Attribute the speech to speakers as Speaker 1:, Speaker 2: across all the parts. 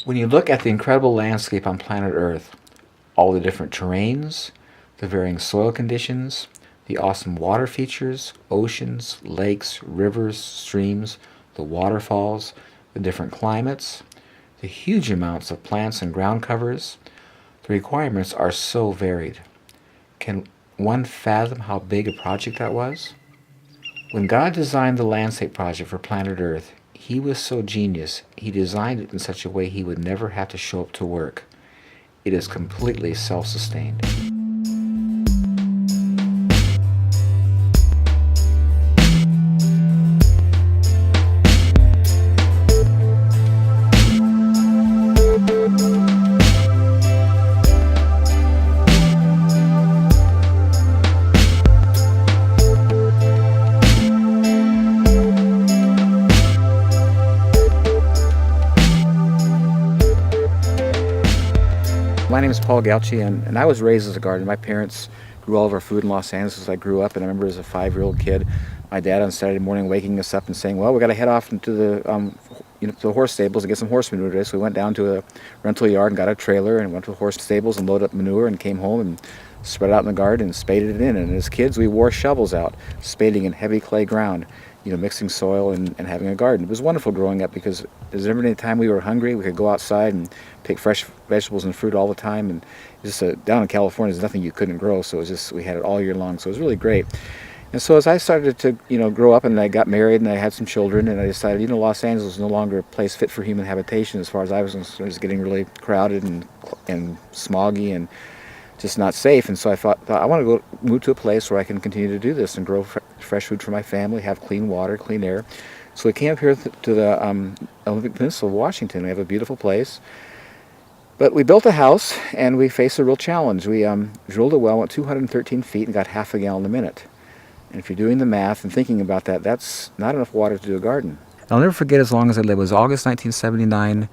Speaker 1: When you look at the incredible landscape on planet Earth, all the different terrains, the varying soil conditions, the awesome water features, oceans, lakes, rivers, streams, the waterfalls, the different climates, the huge amounts of plants and ground covers, the requirements are so varied. Can one fathom how big a project that was? When God designed the landscape project for planet Earth, He was so genius, He designed it in such a way He would never have to show up to work. It is completely self-sustained. My name is Paul Galchi, and I was raised as a gardener. My parents grew all of our food in Los Angeles as I grew up, and I remember as a 5-year-old kid, my dad on Saturday morning waking us up and saying, well, we got to head off into the the horse stables to get some horse manure today. So we went down to a rental yard and got a trailer and went to the horse stables and loaded up manure and came home and spread it out in the garden and spaded it in. And as kids, we wore shovels out, spading in heavy clay ground, mixing soil and having a garden. It was wonderful growing up because there's never any time we were hungry. We could go outside and pick fresh vegetables and fruit all the time. And just down in California, there's nothing you couldn't grow. So it was just, we had it all year long. So it was really great. And so as I started to, grow up and I got married and I had some children and I decided, Los Angeles is no longer a place fit for human habitation as far as I was concerned. It was getting really crowded and smoggy and just not safe. And so I thought I want to move to a place where I can continue to do this and grow fresh food for my family, have clean water, clean air. So we came up here to the Olympic Peninsula of Washington. We have a beautiful place. But we built a house and we faced a real challenge. We drilled a well, went 213 feet and got half a gallon a minute. And if you're doing the math and thinking about that, that's not enough water to do a garden. I'll never forget as long as I live. It was August 1979.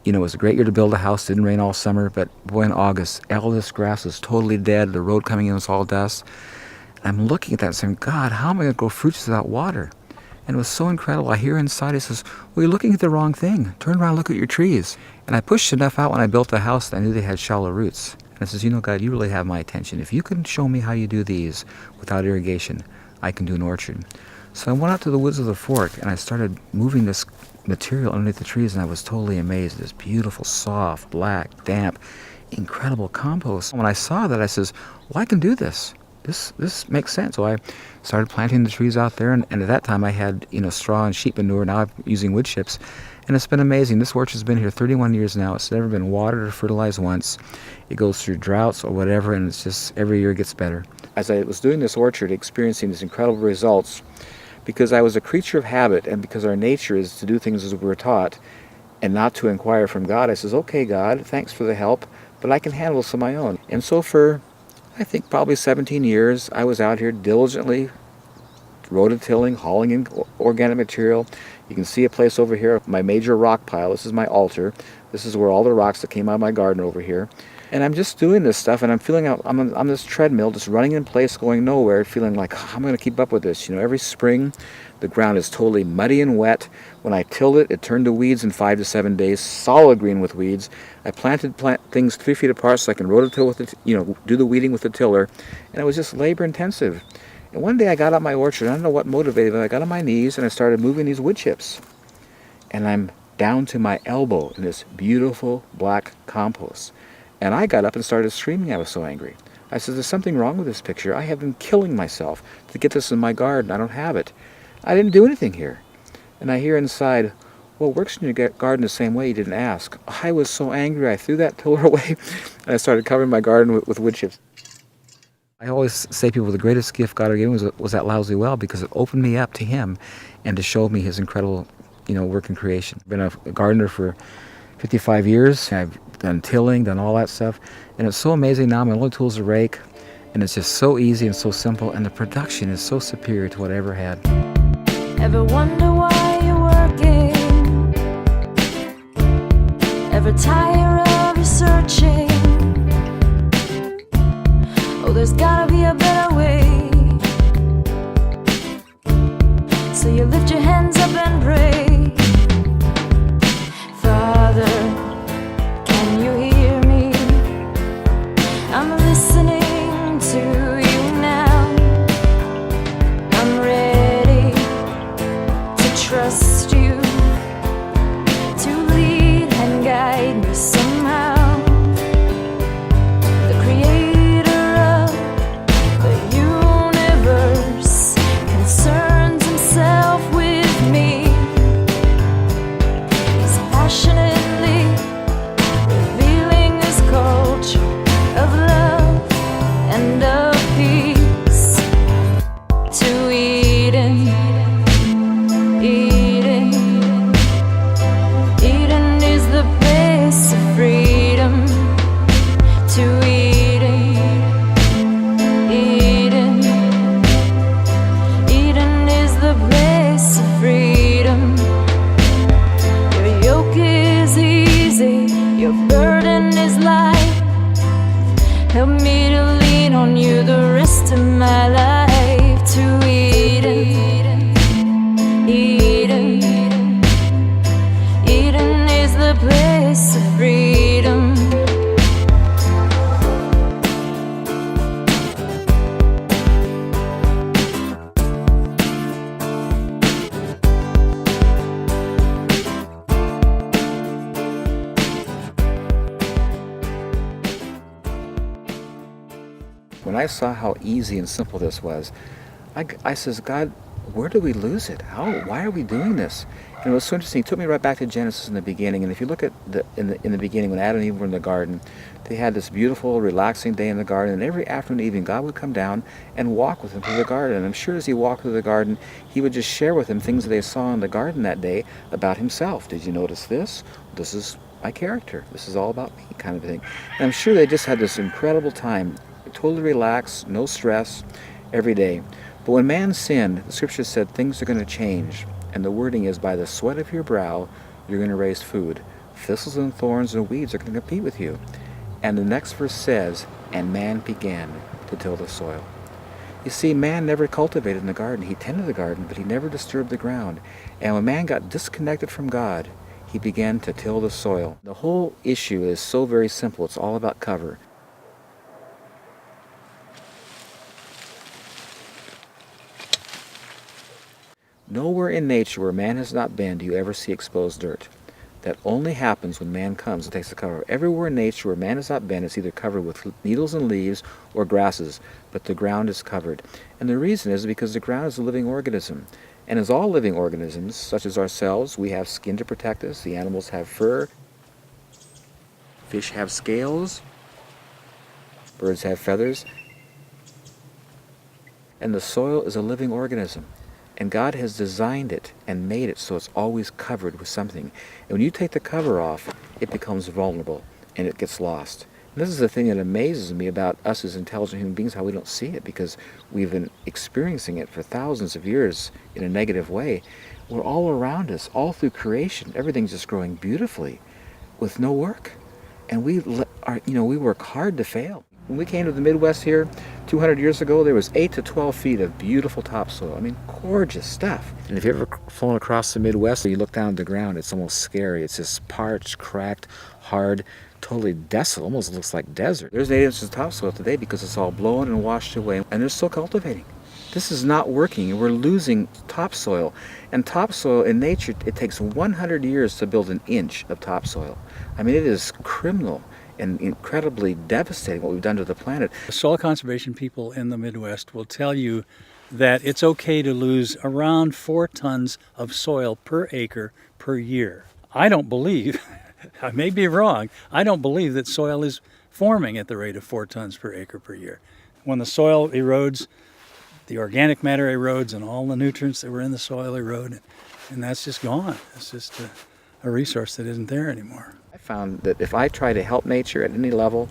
Speaker 1: It was a great year to build a house. It didn't rain all summer, but boy, in August, all this grass was totally dead. The road coming in was all dust. And I'm looking at that and saying, God, how am I going to grow fruits without water? And it was so incredible. I hear inside, he says, well, you're looking at the wrong thing. Turn around and look at your trees. And I pushed enough out when I built the house that I knew they had shallow roots. And I says, God, you really have my attention. If you can show me how you do these without irrigation, I can do an orchard. So I went out to the woods of the Fork and I started moving this material underneath the trees, and I was totally amazed. This beautiful, soft, black, damp, incredible compost. When I saw that, I says, well, I can do this. This makes sense. So I started planting the trees out there, and at that time I had straw and sheep manure. Now I'm using wood chips, and it's been amazing. This orchard's been here 31 years now. It's never been watered or fertilized once. It goes through droughts or whatever, and it's just every year it gets better. As I was doing this orchard, experiencing these incredible results, because I was a creature of habit, and because our nature is to do things as we were taught and not to inquire from God, I says, okay, God, thanks for the help, but I can handle this on my own. And so for, I think, probably 17 years, I was out here diligently rototilling, hauling in organic material. You can see a place over here, my major rock pile. This is my altar. This is where all the rocks that came out of my garden over here. And I'm just doing this stuff, and I'm feeling I'm on this treadmill, just running in place, going nowhere, feeling like, oh, I'm going to keep up with this. Every spring, the ground is totally muddy and wet. When I tilled it, it turned to weeds in 5 to 7 days, solid green with weeds. I planted things 3 feet apart so I can rototill with it, do the weeding with the tiller, and it was just labor intensive. And one day I got out my orchard. I don't know what motivated me. I got on my knees and I started moving these wood chips, and I'm down to my elbow in this beautiful black compost. And I got up and started screaming. I was so angry. I said, there's something wrong with this picture. I have been killing myself to get this in my garden. I don't have it. I didn't do anything here. And I hear inside, well, it works in your garden the same way. You didn't ask. I was so angry. I threw that tiller away and I started covering my garden with wood chips. I always say to people the greatest gift God ever gave me was that lousy well, because it opened me up to Him and to show me His incredible, work in creation. I've been a gardener for 55 years. I've done tilling, done all that stuff, and it's so amazing now. My only tool is a rake, and it's just so easy and so simple, and the production is so superior to what I ever had.
Speaker 2: Ever wonder why you're working? Ever tire of researching? Oh, there's gotta be a better way. So you lift your hands up and pray. Father,
Speaker 1: when I saw how easy and simple this was, I says, God, where do we lose it? Why are we doing this? And it was so interesting. It took me right back to Genesis in the beginning. And if you look at in the beginning, when Adam and Eve were in the garden, they had this beautiful, relaxing day in the garden. And every afternoon and evening, God would come down and walk with them through the garden. And I'm sure as he walked through the garden, he would just share with them things that they saw in the garden that day about himself. Did you notice this? This is my character. This is all about me, kind of thing. And I'm sure they just had this incredible time, totally relaxed, no stress, every day. But when man sinned, the scripture said things are going to change. And the wording is, by the sweat of your brow, you're going to raise food. Thistles and thorns and weeds are going to compete with you. And the next verse says, and man began to till the soil. You see, man never cultivated in the garden. He tended the garden, but he never disturbed the ground. And when man got disconnected from God, he began to till the soil. The whole issue is so very simple. It's all about cover. Nowhere in nature where man has not been do you ever see exposed dirt. That only happens when man comes and takes the cover. Everywhere in nature where man has not been, it's either covered with needles and leaves or grasses, but the ground is covered. And the reason is because the ground is a living organism. And as all living organisms, such as ourselves, we have skin to protect us. The animals have fur. Fish have scales. Birds have feathers. And the soil is a living organism. And God has designed it and made it so it's always covered with something. And when you take the cover off, it becomes vulnerable and it gets lost. And this is the thing that amazes me about us as intelligent human beings, how we don't see it, because we've been experiencing it for thousands of years in a negative way. We're all around us, all through creation. Everything's just growing beautifully with no work. And we work hard to fail. When we came to the Midwest here 200 years ago, there was 8 to 12 feet of beautiful topsoil. I mean, gorgeous stuff. And if you've ever flown across the Midwest, you look down at the ground, it's almost scary. It's just parched, cracked, hard, totally desolate, almost looks like desert. There's 8 inches of topsoil today because it's all blown and washed away, and they're still cultivating. This is not working, and we're losing topsoil. And topsoil in nature, it takes 100 years to build an inch of topsoil. I mean, it is criminal and incredibly devastating what we've done to the planet.
Speaker 3: Soil conservation people in the Midwest will tell you that it's okay to lose around 4 tons of soil per acre per year. I don't believe, I may be wrong, I don't believe that soil is forming at the rate of 4 tons per acre per year. When the soil erodes, the organic matter erodes and all the nutrients that were in the soil erode, and that's just gone. It's just a resource that isn't there anymore.
Speaker 1: I found that if I try to help nature at any level,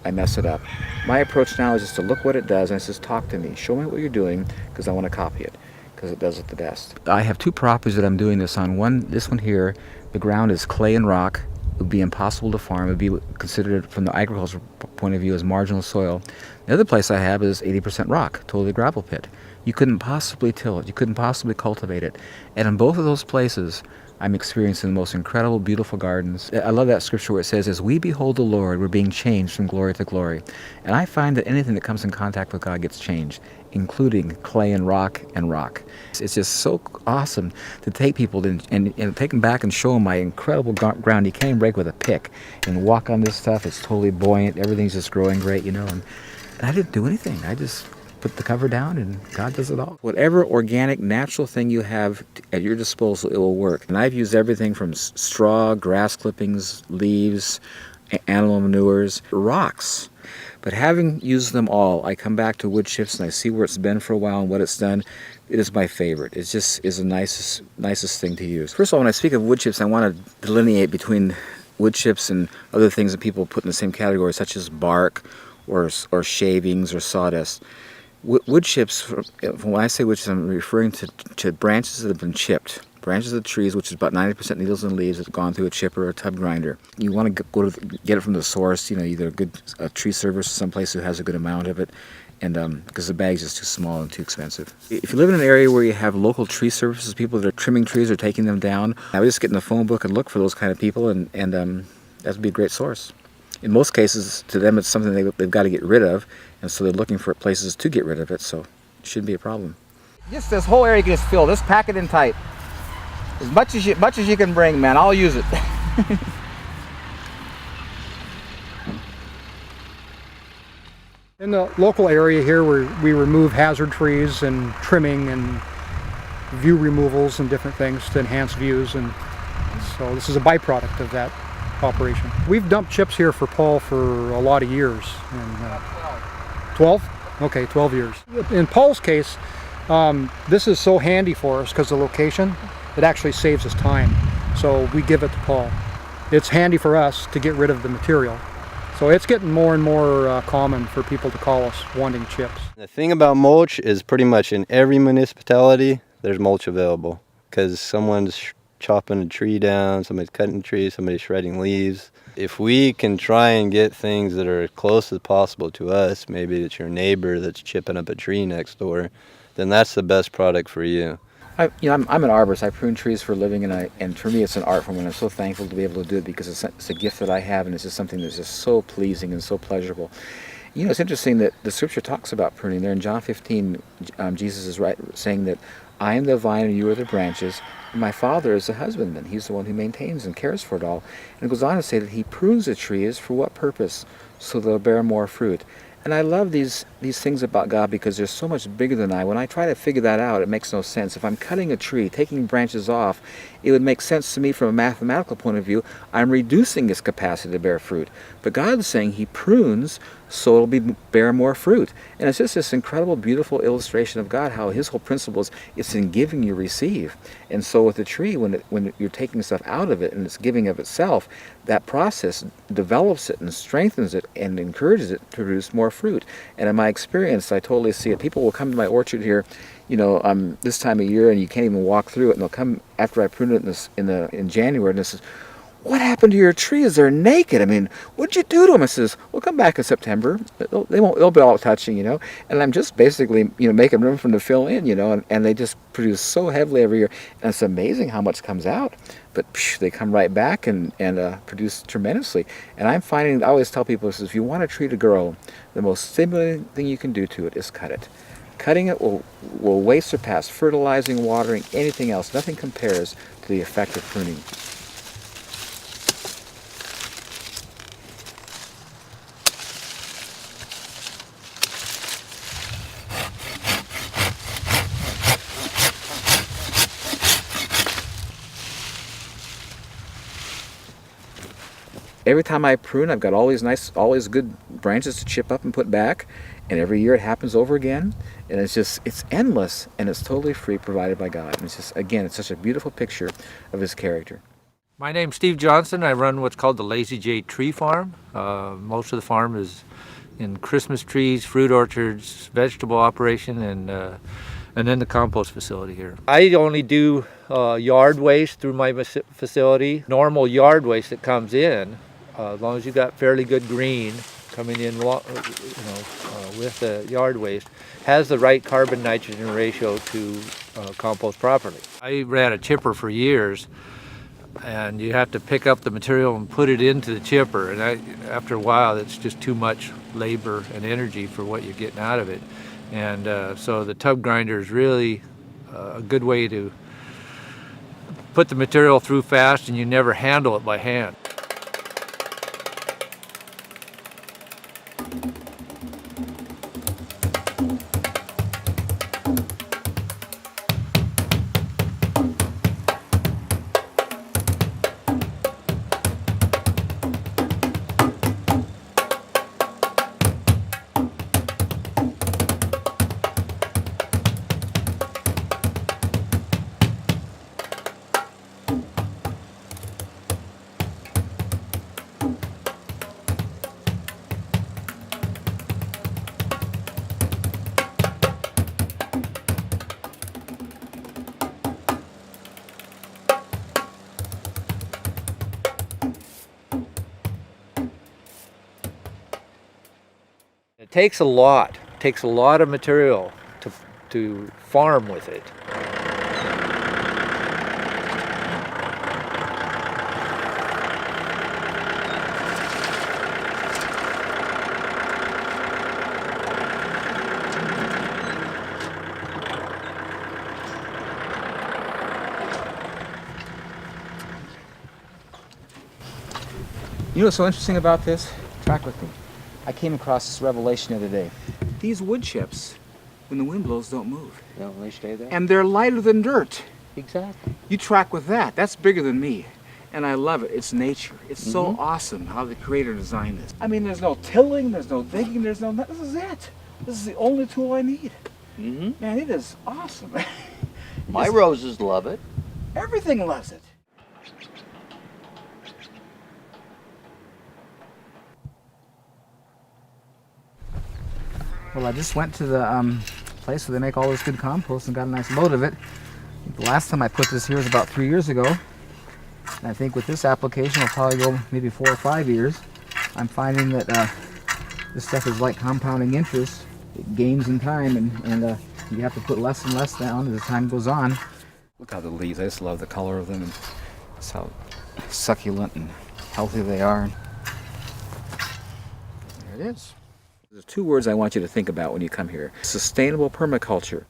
Speaker 1: I mess it up. My approach now is just to look what it does and it says, talk to me, show me what you're doing, because I want to copy it, because it does it the best. I have 2 properties that I'm doing this on. This one here, the ground is clay and rock. It would be impossible to farm. It would be considered from the agricultural point of view as marginal soil. The other place I have is 80% rock, totally gravel pit. You couldn't possibly till it. You couldn't possibly cultivate it. And in both of those places, I'm experiencing the most incredible, beautiful gardens. I love that scripture where it says, as we behold the Lord, we're being changed from glory to glory. And I find that anything that comes in contact with God gets changed, including clay and rock and rock. It's just so awesome to take people and take them back and show them my incredible ground. You can't even break with a pick and walk on this stuff. It's totally buoyant. Everything's just growing great, And I didn't do anything. I just put the cover down and God does it all. Whatever organic, natural thing you have at your disposal, it will work. And I've used everything from straw, grass clippings, leaves, animal manures, rocks. But having used them all, I come back to wood chips and I see where it's been for a while and what it's done. It is my favorite. It just is the nicest thing to use. First of all, when I speak of wood chips, I want to delineate between wood chips and other things that people put in the same category, such as bark or shavings or sawdust. Wood chips, when I say wood chips, I'm referring to branches that have been chipped. Branches of trees, which is about 90% needles and leaves, that have gone through a chipper or a tub grinder. You want to get it from the source, either a good tree service or someplace who has a good amount of it, and because the bag's just too small and too expensive. If you live in an area where you have local tree services, people that are trimming trees or taking them down, I would just get in the phone book and look for those kind of people, and that would be a great source. In most cases, to them, it's something they've got to get rid of, and so they're looking for places to get rid of it, so it shouldn't be a problem. Just this whole area gets filled. Just pack it in tight. As much as you can bring, man. I'll use it.
Speaker 4: In the local area here, we remove hazard trees and trimming and view removals and different things to enhance views, and so this is a byproduct of that operation. We've dumped chips here for Paul for a lot of years. And, 12? Okay, 12 years. In Paul's case, this is so handy for us because the location, it actually saves us time. So we give it to Paul. It's handy for us to get rid of the material. So it's getting more and more common for people to call us wanting chips.
Speaker 5: The thing about mulch is pretty much in every municipality there's mulch available, because someone's chopping a tree down, somebody's cutting a tree, somebody's shredding leaves. If we can try and get things that are as close as possible to us, maybe it's your neighbor that's chipping up a tree next door, then that's the best product for you.
Speaker 1: I'm an arborist. I prune trees for a living, and for me it's an art form, and I'm so thankful to be able to do it because it's a gift that I have, and it's just something that's just so pleasing and so pleasurable. It's interesting that the scripture talks about pruning. There in John 15, Jesus is saying that I am the vine and you are the branches, and my Father is the husbandman. He's the one who maintains and cares for it all. And it goes on to say that he prunes the trees for what purpose? So they'll bear more fruit. And I love these things about God because they're so much bigger than I. When I try to figure that out, it makes no sense. If I'm cutting a tree, taking branches off, it would make sense to me from a mathematical point of view. I'm reducing its capacity to bear fruit. But God's saying he prunes so it'll bear more fruit. And it's just this incredible, beautiful illustration of God, how his whole principle is it's in giving you receive. And so with the tree, when you're taking stuff out of it and it's giving of itself, that process develops it and strengthens it and encourages it to produce more fruit. And in my experience, I totally see it. People will come to my orchard here, this time of year, and you can't even walk through it. And they'll come after I prune it in January, and they says, "What happened to your trees? They're naked. I mean, what'd you do to them?" I says, "Well, come back in September. They'll be all touching, And I'm just basically, making room for them to fill in, and they just produce so heavily every year. And it's amazing how much comes out. But they come right back and produce tremendously. And I'm finding, I always tell people, if you want a tree to grow, the most stimulating thing you can do to it is cut it. Cutting it will way surpass fertilizing, watering, anything else. Nothing compares to the effect of pruning. Every time I prune, I've got all these good branches to chip up and put back, and every year it happens over again, and it's endless, and it's totally free, provided by God. And it's just, again, it's such a beautiful picture of his character.
Speaker 6: My name's Steve Johnson. I run what's called the Lazy J Tree Farm. Most of the farm is in Christmas trees, fruit orchards, vegetable operation, and then the compost facility here. I only do yard waste through my facility. Normal yard waste that comes in, as long as you've got fairly good green coming in, with the yard waste, has the right carbon nitrogen ratio to compost properly. I ran a chipper for years, and you have to pick up the material and put it into the chipper, and after a while it's just too much labor and energy for what you're getting out of it. And so the tub grinder is really a good way to put the material through fast, and you never handle it by hand. It takes a lot. It takes a lot of material to farm with it.
Speaker 1: You know what's so interesting about this? Track with me. I came across this revelation the other day. These wood chips, when the wind blows, don't move.
Speaker 7: No, they stay there.
Speaker 1: And they're lighter than dirt.
Speaker 7: Exactly.
Speaker 1: You track with that. That's bigger than me. And I love it. It's nature. It's so awesome how the creator designed this. I mean, there's no tilling, there's no digging, there's no... This is it. This is the only tool I need. Man, it is awesome.
Speaker 7: My roses love it.
Speaker 1: Everything loves it. Well, I just went to the place where they make all this good compost and got a nice load of it. The last time I put this here was about 3 years ago. And I think with this application, it'll probably go maybe 4 or 5 years. I'm finding that this stuff is like compounding interest. It gains in time, and you have to put less and less down as time goes on. Look how the leaves, I just love the color of them, and just how succulent and healthy they are. There it is. There's 2 words I want you to think about when you come here. Sustainable permaculture.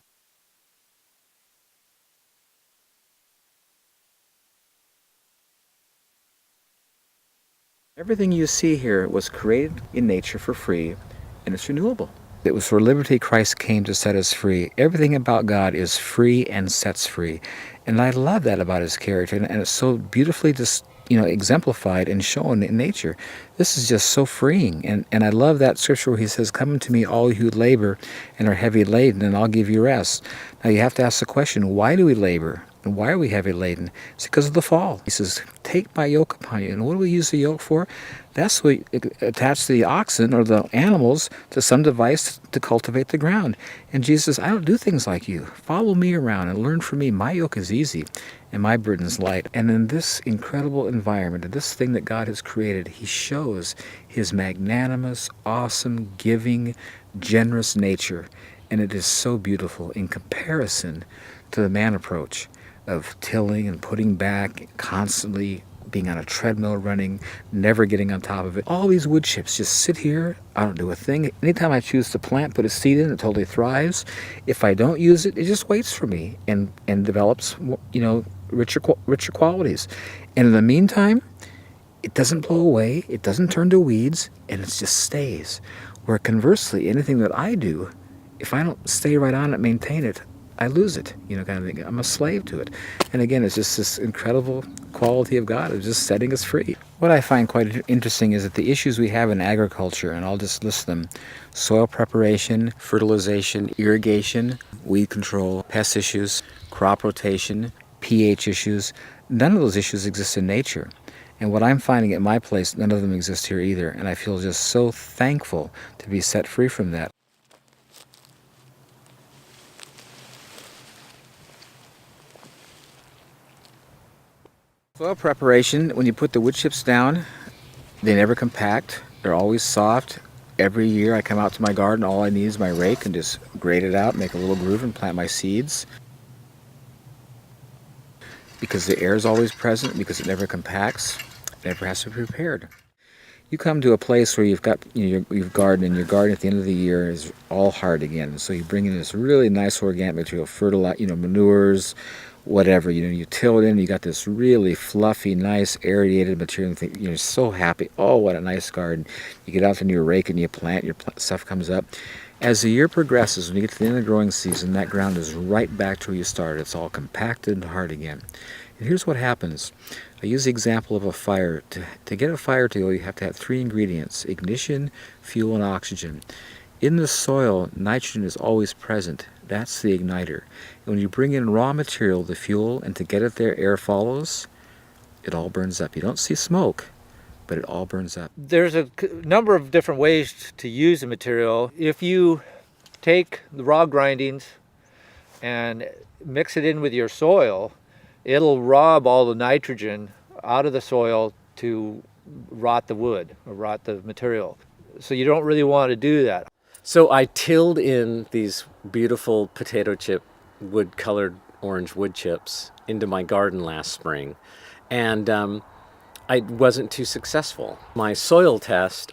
Speaker 1: Everything you see here was created in nature for free, and it's renewable. It was for liberty Christ came to set us free. Everything about God is free and sets free. And I love that about his character, and it's so beautifully just, exemplified and shown in nature. This is just so freeing. And I love that scripture where he says, "Come unto me, all you who labor and are heavy laden, and I'll give you rest." Now you have to ask the question, why do we labor? And why are we heavy laden? It's because of the fall. He says, "Take my yoke upon you." And what do we use the yoke for? That's what we attach the oxen or the animals to some device to cultivate the ground. And Jesus says, "I don't do things like you. Follow me around and learn from me. My yoke is easy and my burden is light." And in this incredible environment, in this thing that God has created, he shows his magnanimous, awesome, giving, generous nature. And it is so beautiful in comparison to the man approach of tilling and putting back, constantly being on a treadmill running, never getting on top of it. All these wood chips just sit here. I don't do a thing. Anytime I choose to plant, put a seed in, it totally thrives. If I don't use it, it just waits for me and develops, richer qualities. And in the meantime, it doesn't blow away, it doesn't turn to weeds, and it just stays. Where conversely, anything that I do, if I don't stay right on it, maintain it, I lose it, kind of thing. I'm a slave to it. And again, it's just this incredible quality of God of just setting us free. What I find quite interesting is that the issues we have in agriculture, and I'll just list them: soil preparation, fertilization, irrigation, weed control, pest issues, crop rotation, pH issues, none of those issues exist in nature. And what I'm finding at my place, none of them exist here either. And I feel just so thankful to be set free from that. Soil preparation, when you put the wood chips down, they never compact. They're always soft. Every year I come out to my garden, all I need is my rake and just grate it out, make a little groove and plant my seeds. Because the air is always present, because it never compacts, it never has to be prepared. You come to a place where you've got you've garden, and your garden at the end of the year is all hard again. So you bring in this really nice organic material, fertilizer, manures, whatever, you till it in, you got this really fluffy, nice, aerated material. You're so happy. Oh, what a nice garden. You get out into your rake and you plant, stuff comes up. As the year progresses, when you get to the end of the growing season, that ground is right back to where you started. It's all compacted and hard again. And here's what happens. I use the example of a fire. To get a fire to go, you have to have 3 ingredients: ignition, fuel, and oxygen. In the soil, nitrogen is always present. That's the igniter. And when you bring in raw material, the fuel, and to get it there, air follows, it all burns up. You don't see smoke, but it all burns up.
Speaker 6: There's a number of different ways to use the material. If you take the raw grindings and mix it in with your soil, it'll rob all the nitrogen out of the soil to rot the wood or rot the material. So you don't really want to do that.
Speaker 8: So I tilled in these beautiful potato chip wood-colored orange wood chips into my garden last spring, and I wasn't too successful. My soil test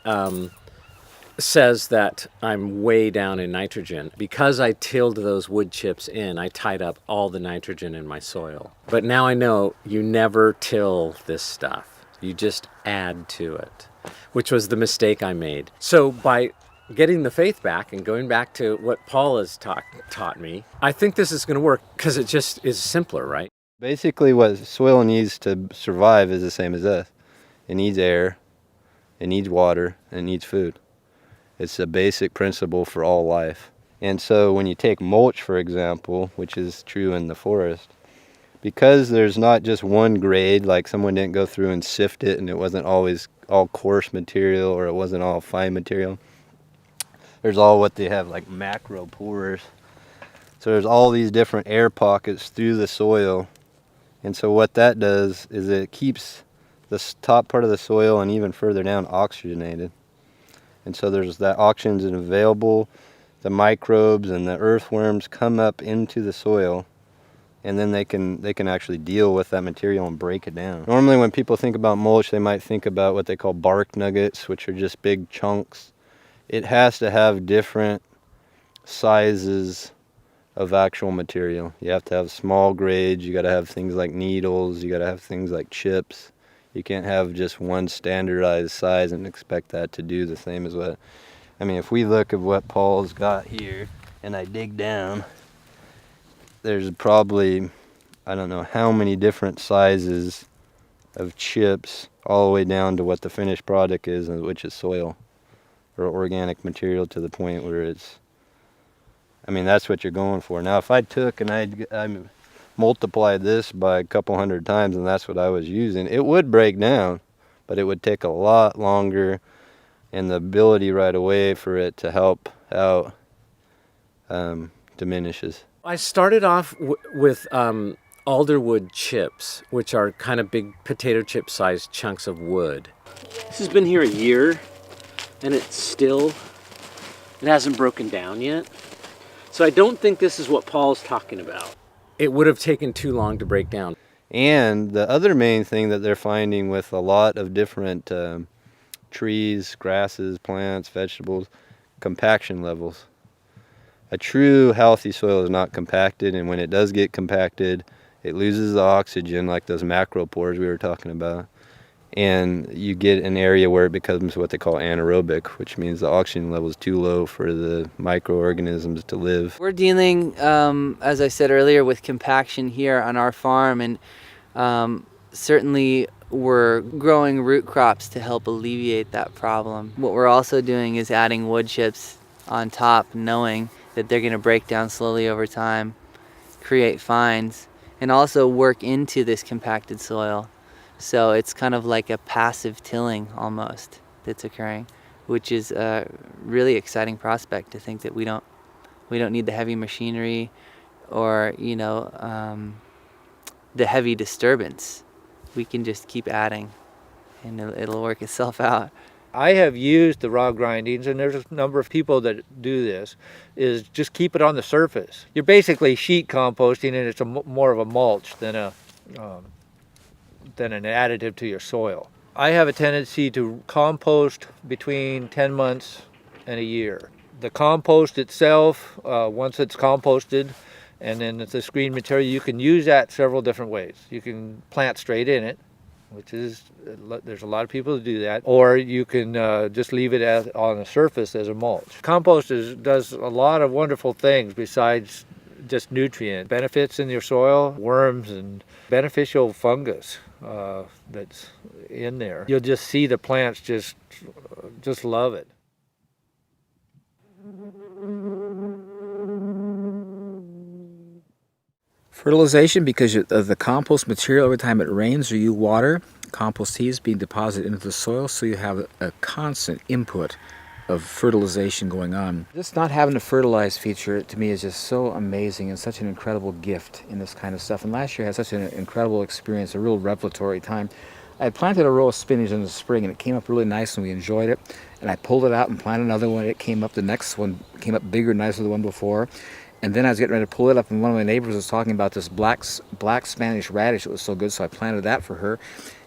Speaker 8: says that I'm way down in nitrogen. Because I tilled those wood chips in, I tied up all the nitrogen in my soil. But now I know you never till this stuff. You just add to it. which was the mistake I made. So by getting the faith back and going back to what Paul has taught me, I think this is going to work because it just is simpler, right?
Speaker 5: Basically, what soil needs to survive is the same as us. It needs air, it needs water, and it needs food. It's a basic principle for all life. And so when you take mulch, for example, which is true in the forest, because there's not just one grade, like someone didn't go through and sift it and it wasn't always all coarse material or it wasn't all fine material. There's all what they have like macro pores. So there's all these different air pockets through the soil. And so what that does is it keeps the top part of the soil and even further down oxygenated. And so there's that oxygen available. The microbes and the earthworms come up into the soil, and then they can actually deal with that material and break it down. Normally when people think about mulch, they might think about what they call bark nuggets, which are just big chunks. It has to have different sizes of actual material. You have to have small grades, you got to have things like needles, you got to have things like chips. You can't have just one standardized size and expect that to do the same as what, I mean, if we look at what Paul's got here and I dig down, there's probably, I don't know how many different sizes of chips all the way down to what the finished product is, which is soil or organic material to the point where it's, I mean, that's what you're going for. Now, if I took and I multiplied this by a couple hundred times and that's what I was using, it would break down, but it would take a lot longer, and the ability right away for it to help out diminishes.
Speaker 8: I started off with alderwood chips, which are kind of big potato chip sized chunks of wood.
Speaker 9: This has been here a year, and it hasn't broken down yet. So I don't think this is what Paul's talking about.
Speaker 8: It would have taken too long to break down.
Speaker 5: And the other main thing that they're finding with a lot of different trees, grasses, plants, vegetables, compaction levels. A true healthy soil is not compacted, and when it does get compacted, it loses the oxygen, like those macropores we were talking about, and you get an area where it becomes what they call anaerobic, which means the oxygen level is too low for the microorganisms to live.
Speaker 10: We're dealing, as I said earlier, with compaction here on our farm, and certainly we're growing root crops to help alleviate that problem. What we're also doing is adding wood chips on top, knowing that they're going to break down slowly over time, create fines, and also work into this compacted soil. So it's kind of like a passive tilling almost that's occurring, which is a really exciting prospect to think that we don't need the heavy machinery or the heavy disturbance. We can just keep adding and it'll work itself out.
Speaker 6: I have used the raw grindings, and there's a number of people that do this, is just keep it on the surface. You're basically sheet composting, and it's more of a mulch than an additive to your soil. I have a tendency to compost between 10 months and a year. The compost itself, once it's composted, and then it's a screen material, you can use that several different ways. You can plant straight in it, which is, there's a lot of people who do that, or you can just leave it on the surface as a mulch. Compost does a lot of wonderful things besides just nutrient benefits in your soil, worms and beneficial fungus that's in there. You'll just see the plants just love it.
Speaker 1: Fertilization, because of the compost material, every time it rains or you water, compost tea is being deposited into the soil, so you have a constant input of fertilization going on. Just not having a fertilized feature, to me, is just so amazing and such an incredible gift in this kind of stuff. And last year I had such an incredible experience, a real revelatory time. I had planted a row of spinach in the spring, and it came up really nice, and we enjoyed it. And I pulled it out and planted another one. It came up, the next one came up bigger and nicer than the one before. And then I was getting ready to pull it up, and one of my neighbors was talking about this black Spanish radish. It was so good, so I planted that for her.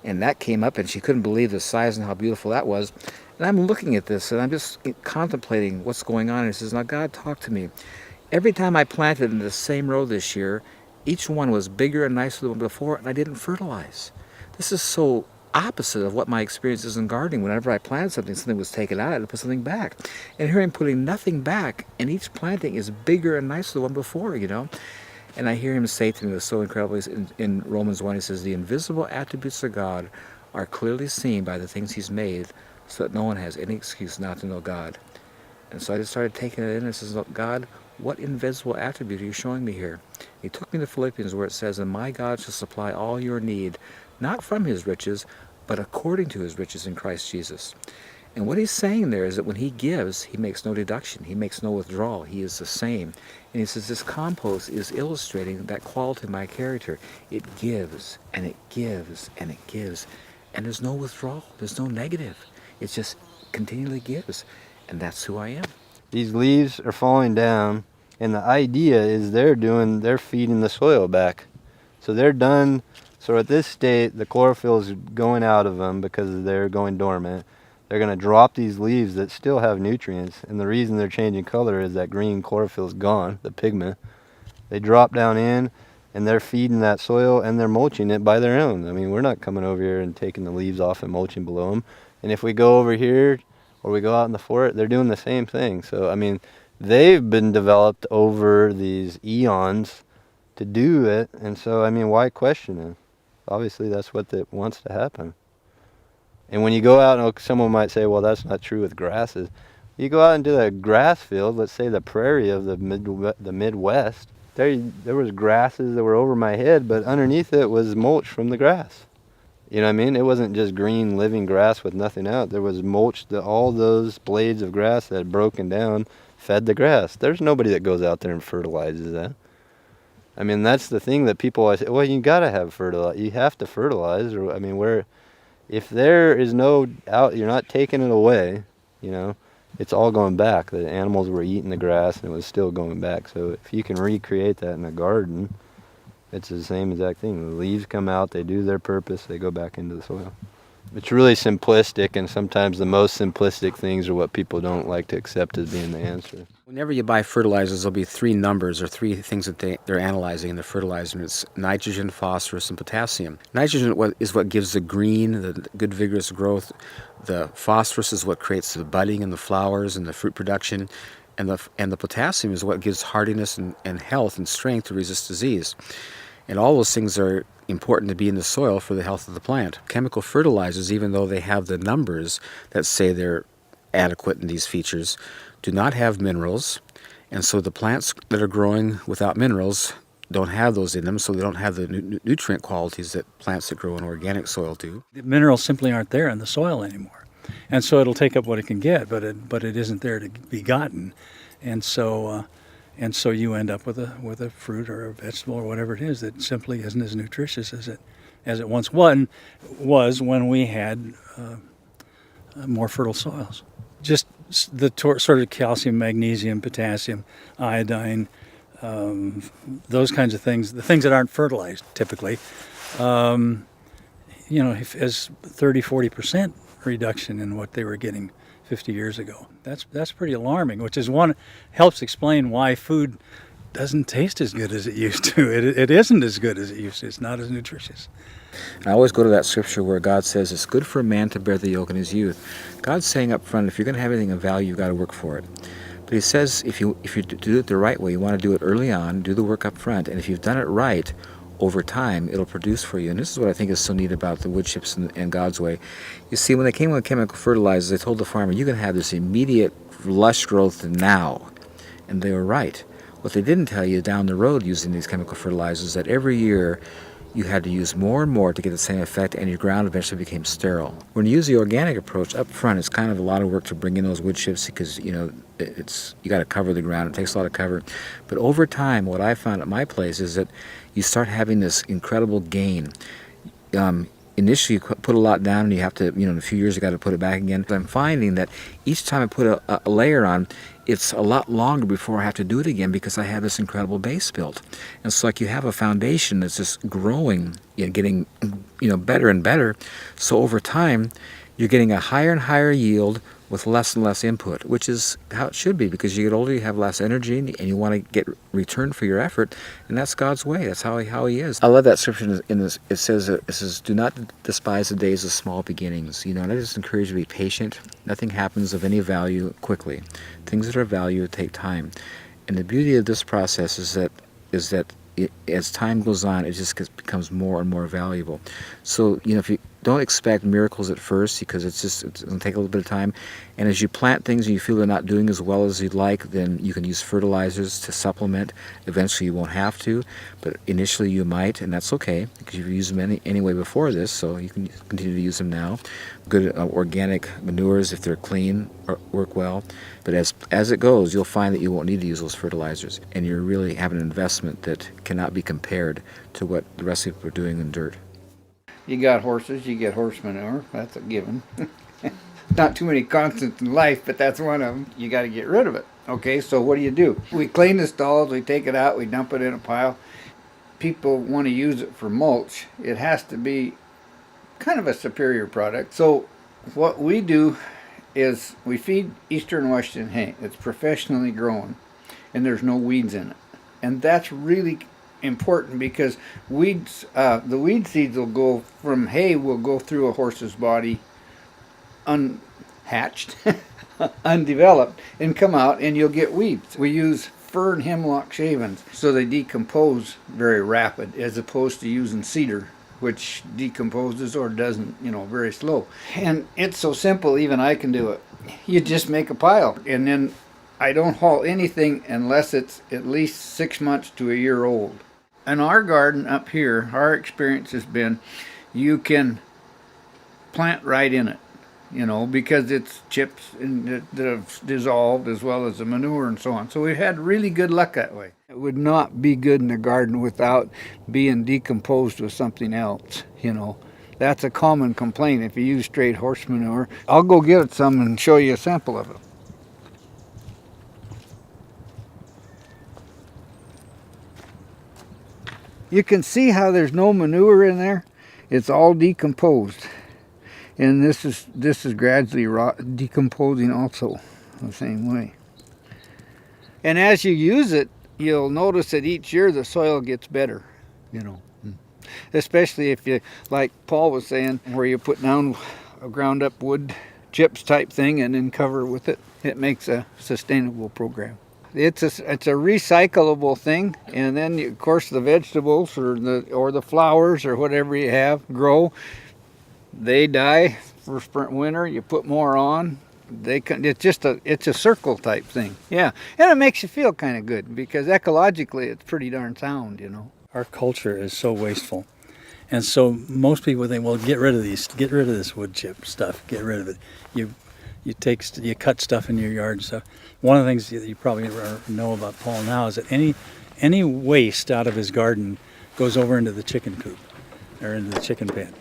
Speaker 1: And that came up, and she couldn't believe the size and how beautiful that was. And I'm looking at this, and I'm just contemplating what's going on. And she says, now, God, talk to me. Every time I planted in the same row this year, each one was bigger and nicer than the one before, and I didn't fertilize. This is so opposite of what my experience is in gardening. Whenever I planted something, something was taken out, I had to put something back. And here I'm putting nothing back, and each planting is bigger and nicer than the one before, you know. And I hear him say to me, it was so incredible, in Romans 1, he says, the invisible attributes of God are clearly seen by the things he's made, so that no one has any excuse not to know God. And so I just started taking it in and says, God, what invisible attribute are you showing me here? He took me to Philippians where it says, and my God shall supply all your need, not from his riches, but according to his riches in Christ Jesus. And what he's saying there is that when he gives, he makes no deduction. He makes no withdrawal. He is the same. And he says this compost is illustrating that quality of my character. It gives, and it gives, and it gives. And there's no withdrawal. There's no negative. It just continually gives. And that's who I am.
Speaker 5: These leaves are falling down, and the idea is they're feeding the soil back. So they're done. So at this state, the chlorophyll is going out of them because they're going dormant. They're going to drop these leaves that still have nutrients, and the reason they're changing color is that green chlorophyll is gone, the pigment. They drop down in, and they're feeding that soil, and they're mulching it by their own. I mean, we're not coming over here and taking the leaves off and mulching below them. And if we go over here, or we go out in the forest, they're doing the same thing. So, I mean, they've been developed over these eons to do it, and so, I mean, why question it? Obviously, that's what it wants to happen. And when you go out, and someone might say, well, that's not true with grasses. You go out into the grass field, let's say the prairie of the Midwest, there was grasses that were over my head, but underneath it was mulch from the grass. You know what I mean? It wasn't just green living grass with nothing out. There was mulch, all those blades of grass that had broken down fed the grass. There's nobody that goes out there and fertilizes that. I mean, that's the thing that people always say, well, you got to have fertilizer. You have to fertilize. Or, I mean, if there is no out, you're not taking it away, you know, it's all going back. The animals were eating the grass and it was still going back. So if you can recreate that in a garden, it's the same exact thing. The leaves come out, they do their purpose, they go back into the soil. It's really simplistic, and sometimes the most simplistic things are what people don't like to accept as being the answer.
Speaker 11: Whenever you buy fertilizers, there'll be three numbers or three things that they're analyzing in the fertilizer, and it's nitrogen, phosphorus, and potassium. Nitrogen is what gives the green, the good vigorous growth. The phosphorus is what creates the budding and the flowers and the fruit production. And the potassium is what gives hardiness and health and strength to resist disease. And all those things are important to be in the soil for the health of the plant. Chemical fertilizers, even though they have the numbers that say they're adequate in these features, do not have minerals. And so the plants that are growing without minerals don't have those in them, so they don't have the nutrient qualities that plants that grow in organic soil do.
Speaker 3: The minerals simply aren't there in the soil anymore. And so it'll take up what it can get, but it isn't there to be gotten. And so you end up with a fruit or a vegetable or whatever it is that simply isn't as nutritious as it once was when we had more fertile soils. Just the sort of calcium, magnesium, potassium, iodine, those kinds of things, the things that aren't fertilized typically, as 30-40% reduction in what they were getting 50 years ago. That's pretty alarming, which is helps explain why food doesn't taste as good as it used to. It isn't as good as it used to. It's not as nutritious.
Speaker 1: I always go to that scripture where God says it's good for a man to bear the yoke in his youth. God's saying up front, if you're going to have anything of value, you've got to work for it. But he says if you do it the right way, you want to do it early on, do the work up front, and if you've done it right, over time, it'll produce for you. And this is what I think is so neat about the wood chips and God's way. You see, when they came with chemical fertilizers, they told the farmer, you can have this immediate lush growth now. And they were right. What they didn't tell you down the road using these chemical fertilizers, that every year you had to use more and more to get the same effect, and your ground eventually became sterile. When you use the organic approach up front, it's kind of a lot of work to bring in those wood chips because, you got to cover the ground. It takes a lot of cover. But over time, what I found at my place is that you start having this incredible gain. Initially, you put a lot down, and you have to, in a few years, you got to put it back again. But I'm finding that each time I put a layer on, it's a lot longer before I have to do it again because I have this incredible base built. And it's like you have a foundation that's just growing, getting, better and better. So over time, you're getting a higher and higher yield with less and less input, which is how it should be, because you get older, you have less energy, and you want to get return for your effort, and that's God's way. That's how He is. I love that scripture in this. It says, "Do not despise the days of small beginnings." And I just encourage you to be patient. Nothing happens of any value quickly. Things that are of value take time, and the beauty of this process is that as time goes on, it just becomes more and more valuable. So, if you don't expect miracles at first, because it's going to take a little bit of time. And as you plant things and you feel they're not doing as well as you'd like, then you can use fertilizers to supplement. Eventually you won't have to, but initially you might, and that's okay, because you've used them anyway before this, so you can continue to use them now. Good organic manures, if they're clean, work well. But as it goes, you'll find that you won't need to use those fertilizers, and you're really having an investment that cannot be compared to what the rest of people are doing in dirt.
Speaker 12: You got horses, you get horse manure. That's a given. Not too many constants in life, but that's one of them. You got to get rid of it. Okay, so what do? We clean the stalls, we take it out, we dump it in a pile. People want to use it for mulch. It has to be kind of a superior product. So what we do is we feed Eastern Washington hay. It's professionally grown, and there's no weeds in it. And that's really important, because weeds, the weed seeds will go from hay, will go through a horse's body unhatched, undeveloped, and come out, and you'll get weeds. We use fir and hemlock shavings, so they decompose very rapid, as opposed to using cedar, which decomposes or doesn't, very slow. And it's so simple, even I can do it. You just make a pile, and then I don't haul anything unless it's at least 6 months to a year old. In our garden up here, our experience has been you can plant right in it, because it's chips that have dissolved, as well as the manure and so on. So we've had really good luck that way. It would not be good in the garden without being decomposed with something else, That's a common complaint if you use straight horse manure. I'll go get some and show you a sample of it. You can see how there's no manure in there. It's all decomposed, and this is gradually decomposing also the same way. And as you use it, you'll notice that each year the soil gets better, especially if you, like Paul was saying, where you put down a ground up wood chips type thing and then cover with it. It makes a sustainable program. It's a recyclable thing, and then of course the vegetables or the flowers or whatever you have grow. They die for winter. You put more on. It's a circle type thing. Yeah, and it makes you feel kind of good, because ecologically it's pretty darn sound.
Speaker 3: Our culture is so wasteful, and so most people think, well, get rid of this wood chip stuff, get rid of it. You cut stuff in your yard and stuff. One of the things that you probably know about Paul now is that any waste out of his garden goes over into the chicken coop or into the chicken pen.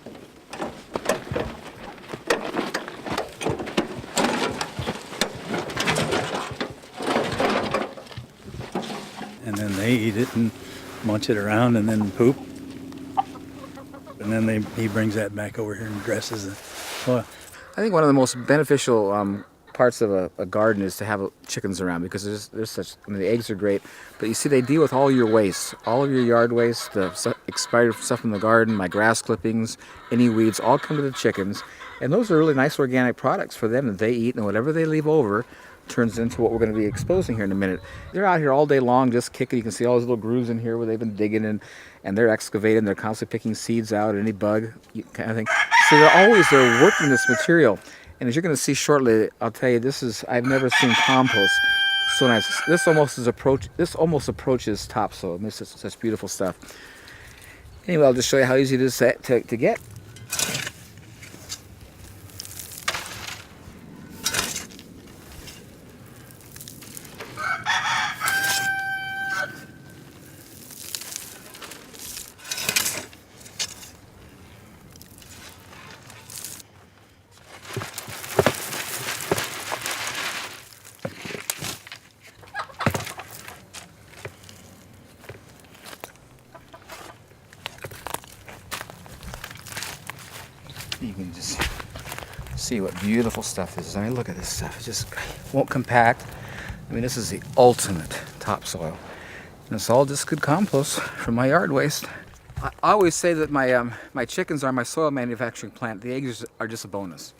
Speaker 3: And then they eat it and munch it around and then poop. And then he brings that back over here and dresses the soil.
Speaker 1: I think one of the most beneficial parts of a garden is to have chickens around, because there's such. The eggs are great, but you see, they deal with all your waste, all of your yard waste, the expired stuff in the garden, my grass clippings, any weeds, all come to the chickens, and those are really nice organic products for them that they eat, and whatever they leave over turns into what we're going to be exposing here in a minute. They're out here all day long just kicking. You can see all those little grooves in here where they've been digging in, and they're excavating. They're constantly picking seeds out, any bug kind of thing. So they're working this material. And as you're going to see shortly, I'll tell you, I've never seen compost so nice. This almost approaches topsoil. And this is such beautiful stuff. Anyway, I'll just show you how easy it is to get. You can just
Speaker 11: See what beautiful stuff this is. I mean, look at this stuff. It just won't compact. I mean, this is the ultimate topsoil. And it's all just good compost from my yard waste. I always say that my chickens are my soil manufacturing plant. The eggs are just a bonus.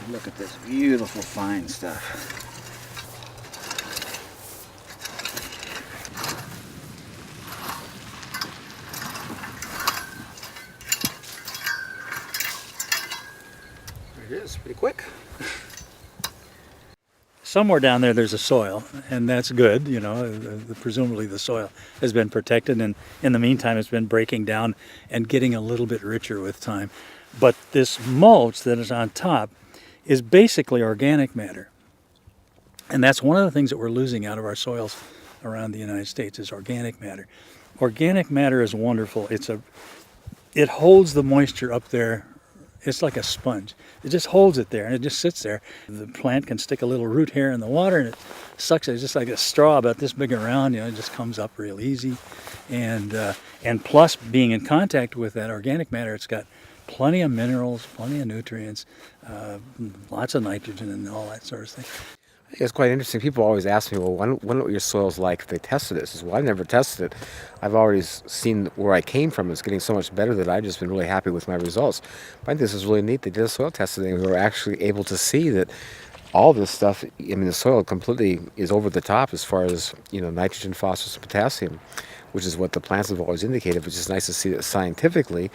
Speaker 11: Look at this beautiful fine stuff. There it is, pretty quick.
Speaker 3: Somewhere down there there's a soil, and that's good, you know. Presumably the soil has been protected, and in the meantime it's been breaking down and getting a little bit richer with time. But this mulch that is on top is basically organic matter. And that's one of the things that we're losing out of our soils around the United States is organic matter. Organic matter is wonderful. It holds the moisture up there. It's like a sponge. It just holds it there and it just sits there. The plant can stick a little root hair in the water and it sucks it. It's just like a straw about this big around, you know, it just comes up real easy. And plus being in contact with that organic matter, it's got plenty of minerals, plenty of nutrients, lots of nitrogen and all that sort of thing.
Speaker 11: It's quite interesting. People always ask me, well, wonder what your soil's like if they tested it. I says, well, I've never tested it. I've already seen where I came from. It's getting so much better that I've just been really happy with my results. But I think this is really neat. They did a soil testing and we were actually able to see that all this stuff, I mean, the soil completely is over the top as far as, you know, nitrogen, phosphorus, and potassium, which is what the plants have always indicated. But it's just nice to see that scientifically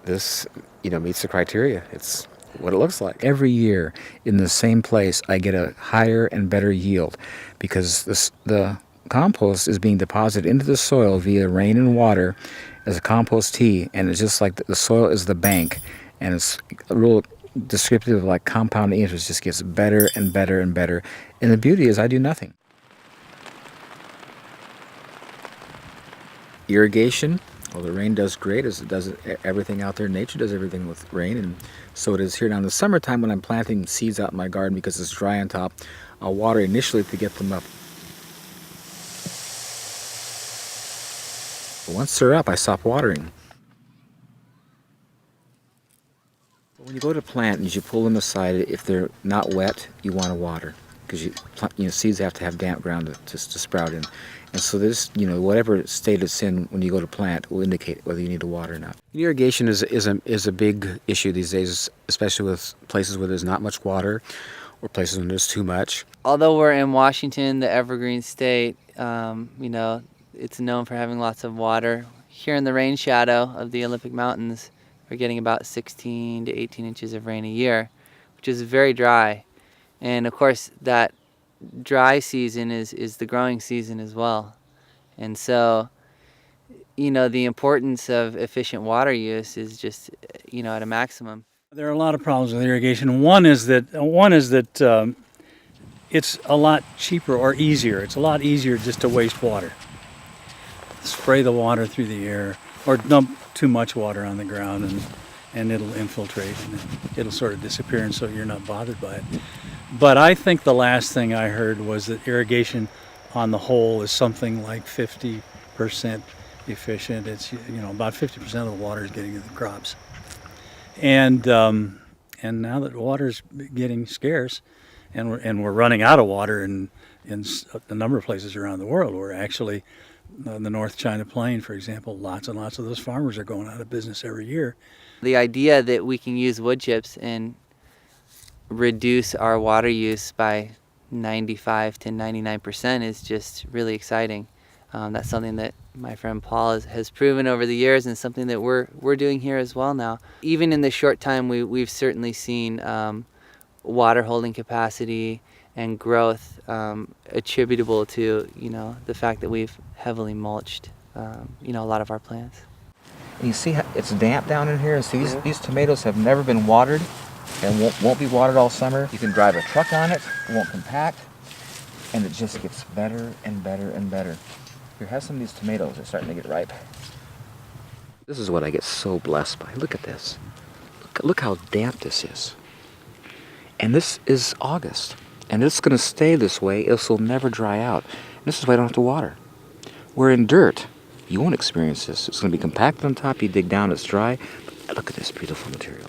Speaker 11: this, you know, meets the criteria. It's what it looks like. Every year in the same place I get a higher and better yield because the compost is being deposited into the soil via rain and water as a compost tea, and it's just like the soil is the bank, and it's a real descriptive of like compounding interest. Just gets better and better and better, and the beauty is I do nothing. Irrigation, well, the rain does great, as it does everything out there. Nature does everything with rain, and so it is here. Now in the summertime when I'm planting seeds out in my garden because it's dry on top, I'll water initially to get them up. But once they're up, I stop watering. When you go to plant and you pull them aside, if they're not wet, you want to water because seeds have to have damp ground to sprout in. And so this, you know, whatever state it's in when you go to plant will indicate whether you need to water or not. Irrigation is a big issue these days, especially with places where there's not much water or places when there's too much.
Speaker 10: Although we're in Washington, the evergreen state, you know, it's known for having lots of water. Here in the rain shadow of the Olympic Mountains, we're getting about 16 to 18 inches of rain a year, which is very dry. And of course, that dry season is the growing season as well. And so, you know, the importance of efficient water use is just, you know, at a maximum.
Speaker 3: There are a lot of problems with irrigation. One is that it's a lot cheaper or easier. It's a lot easier just to waste water. Spray the water through the air or dump too much water on the ground and it'll infiltrate and it'll sort of disappear, and so you're not bothered by it. But I think the last thing I heard was that irrigation on the whole is something like 50% efficient. It's, you know, about 50% of the water is getting to the crops. And now that water's getting scarce and we're running out of water in a number of places around the world, we're actually the North China Plain, for example, lots and lots of those farmers are going out of business every year.
Speaker 10: The idea that we can use wood chips and reduce our water use by 95 to 99% is just really exciting. That's something that my friend Paul has proven over the years, and something that we're doing here as well now. Even in the short time, we've certainly seen water holding capacity and growth attributable to, you know, the fact that we've heavily mulched, you know, a lot of our plants.
Speaker 1: And you see how it's damp down in here, and see these tomatoes have never been watered and won't be watered all summer. You can drive a truck on it, it won't compact, and it just gets better and better and better. Here, have some of these tomatoes, they're starting to get ripe.
Speaker 11: This is what I get so blessed by. Look at this. Look how damp this is. And this is August.
Speaker 1: And it's going to stay this way. This will never dry out. And this is why I don't have to water. Where in dirt, you won't experience this. It's going to be compacted on top. You dig down, it's dry. But look at this beautiful material.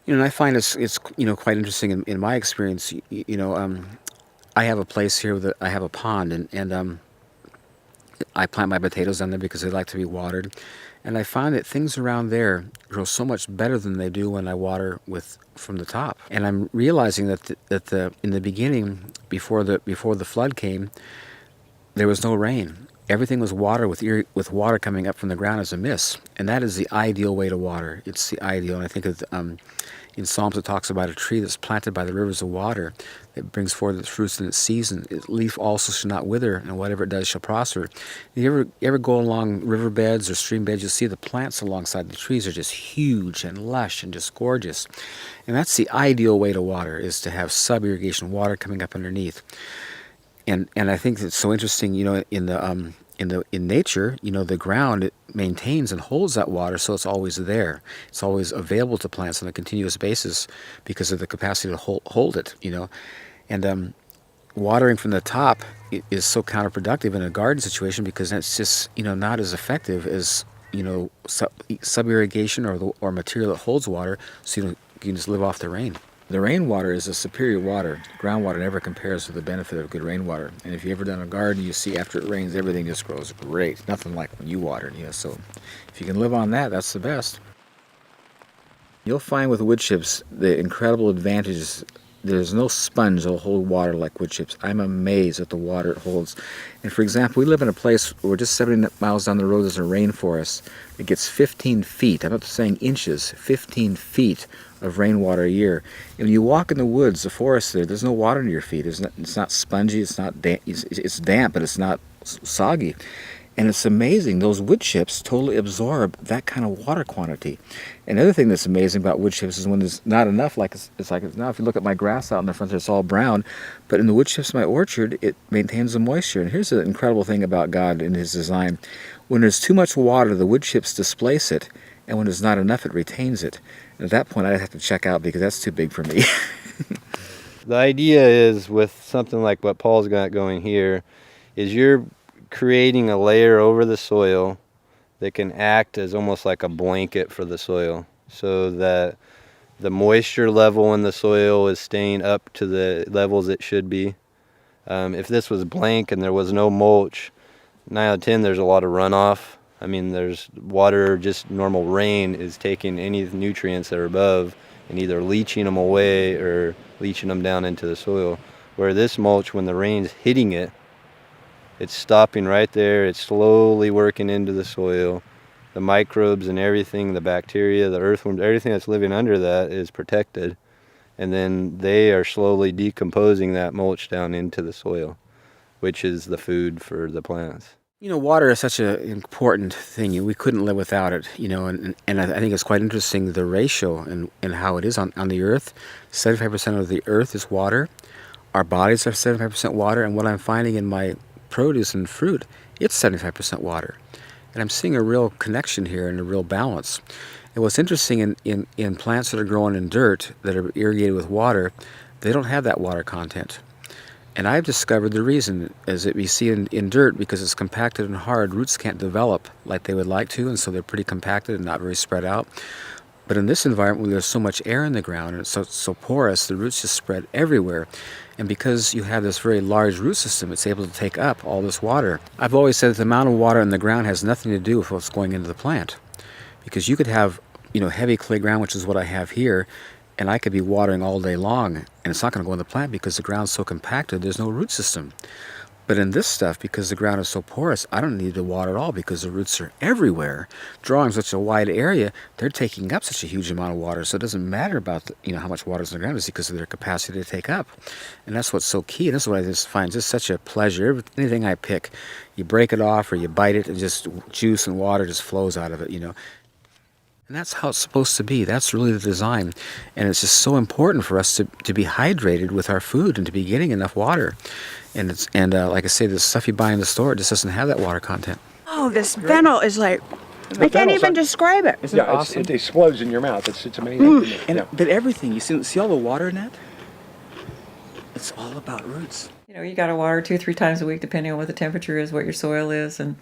Speaker 11: You know, and I find it's quite interesting in my experience. I have a place here that I have a pond, and I plant my potatoes down there because they like to be watered. And I find that things around there grow so much better than they do when I water from the top. And I'm realizing that in the beginning, before the flood came, there was no rain. Everything was water with water coming up from the ground as a mist, and that is the ideal way to water. It's the ideal, and I think in Psalms it talks about a tree that's planted by the rivers of water that brings forth its fruits in its season. Its leaf also shall not wither, and whatever it does shall prosper. You ever go along riverbeds or stream beds, you'll see the plants alongside the trees are just huge and lush and just gorgeous. And that's the ideal way to water, is to have sub-irrigation water coming up underneath. And I think it's so interesting, in nature, the ground, it maintains and holds that water, so it's always there. It's always available to plants on a continuous basis because of the capacity to hold it, And watering from the top is so counterproductive in a garden situation because that's just, not as effective as, sub-irrigation or material that holds water, so you can just live off the rain.
Speaker 1: The rainwater is a superior water. Groundwater never compares to the benefit of good rainwater. And if you've ever done a garden, you see after it rains, everything just grows great. Nothing like when you watered, So if you can live on that, that's the best. You'll find with wood chips the incredible advantages. There's no sponge that'll hold water like wood chips. I'm amazed at the water it holds. And for example, we live in a place where just 70 miles down the road there's a rainforest. It gets 15 feet, I'm not saying inches, 15 feet of rainwater a year. And when you walk in the woods, the forest there's no water under your feet. It's not spongy, it's not damp, it's damp, but it's not soggy. And it's amazing, those wood chips totally absorb that kind of water quantity. And the other thing that's amazing about wood chips is when there's not enough, like it's like now if you look at my grass out in the front there, it's all brown, but in the wood chips in my orchard, it maintains the moisture. And here's the incredible thing about God in His design. When there's too much water, the wood chips displace it, and when there's not enough, it retains it. And at that point, I'd have to check out because that's too big for me.
Speaker 5: The idea is with something like what Paul's got going here, is you're creating a layer over the soil that can act as almost like a blanket for the soil so that the moisture level in the soil is staying up to the levels it should be. If this was blank and there was no mulch, 9 out of 10 there's a lot of runoff. I mean, there's water, just normal rain is taking any nutrients that are above and either leaching them away or leaching them down into the soil. Where this mulch, when the rain's hitting it, it's stopping right there. It's slowly working into the soil. The microbes and everything, the bacteria, the earthworms, everything that's living under that is protected. And then they are slowly decomposing that mulch down into the soil, which is the food for the plants.
Speaker 11: Water is such an important thing. We couldn't live without it, and I think it's quite interesting, the ratio and how it is on the earth. 75% of the earth is water. Our bodies are 75% water, and what I'm finding in my produce and fruit, it's 75% water. And I'm seeing a real connection here and a real balance. And what's interesting in plants that are growing in dirt that are irrigated with water, they don't have that water content. And I've discovered the reason is that we see in dirt, because it's compacted and hard, roots can't develop like they would like to, and so they're pretty compacted and not very spread out. But in this environment where there's so much air in the ground and it's so porous, the roots just spread everywhere. And because you have this very large root system, it's able to take up all this water. I've always said that the amount of water in the ground has nothing to do with what's going into the plant. Because you could have, heavy clay ground, which is what I have here, and I could be watering all day long, and it's not going to go in the plant because the ground's so compacted, there's no root system. But in this stuff, because the ground is so porous, I don't need to water at all because the roots are everywhere. Drawing such a wide area, they're taking up such a huge amount of water, so it doesn't matter about how much water is in the ground, it's because of their capacity to take up. And that's what's so key, and that's what I just find just such a pleasure. Anything I pick, you break it off or you bite it, and just juice and water just flows out of it, And that's how it's supposed to be. That's really the design. And it's just so important for us to be hydrated with our food and to be getting enough water. And like I say, the stuff you buy in the store, it just doesn't have that water content.
Speaker 13: Oh, this fennel is like, I can't even describe it.
Speaker 4: Isn't it awesome? It explodes in your mouth. It's amazing.
Speaker 1: But everything, you see all the water in that?
Speaker 11: It's all about roots.
Speaker 14: You know, you got to water 2-3 times a week, depending on what the temperature is, what your soil is, and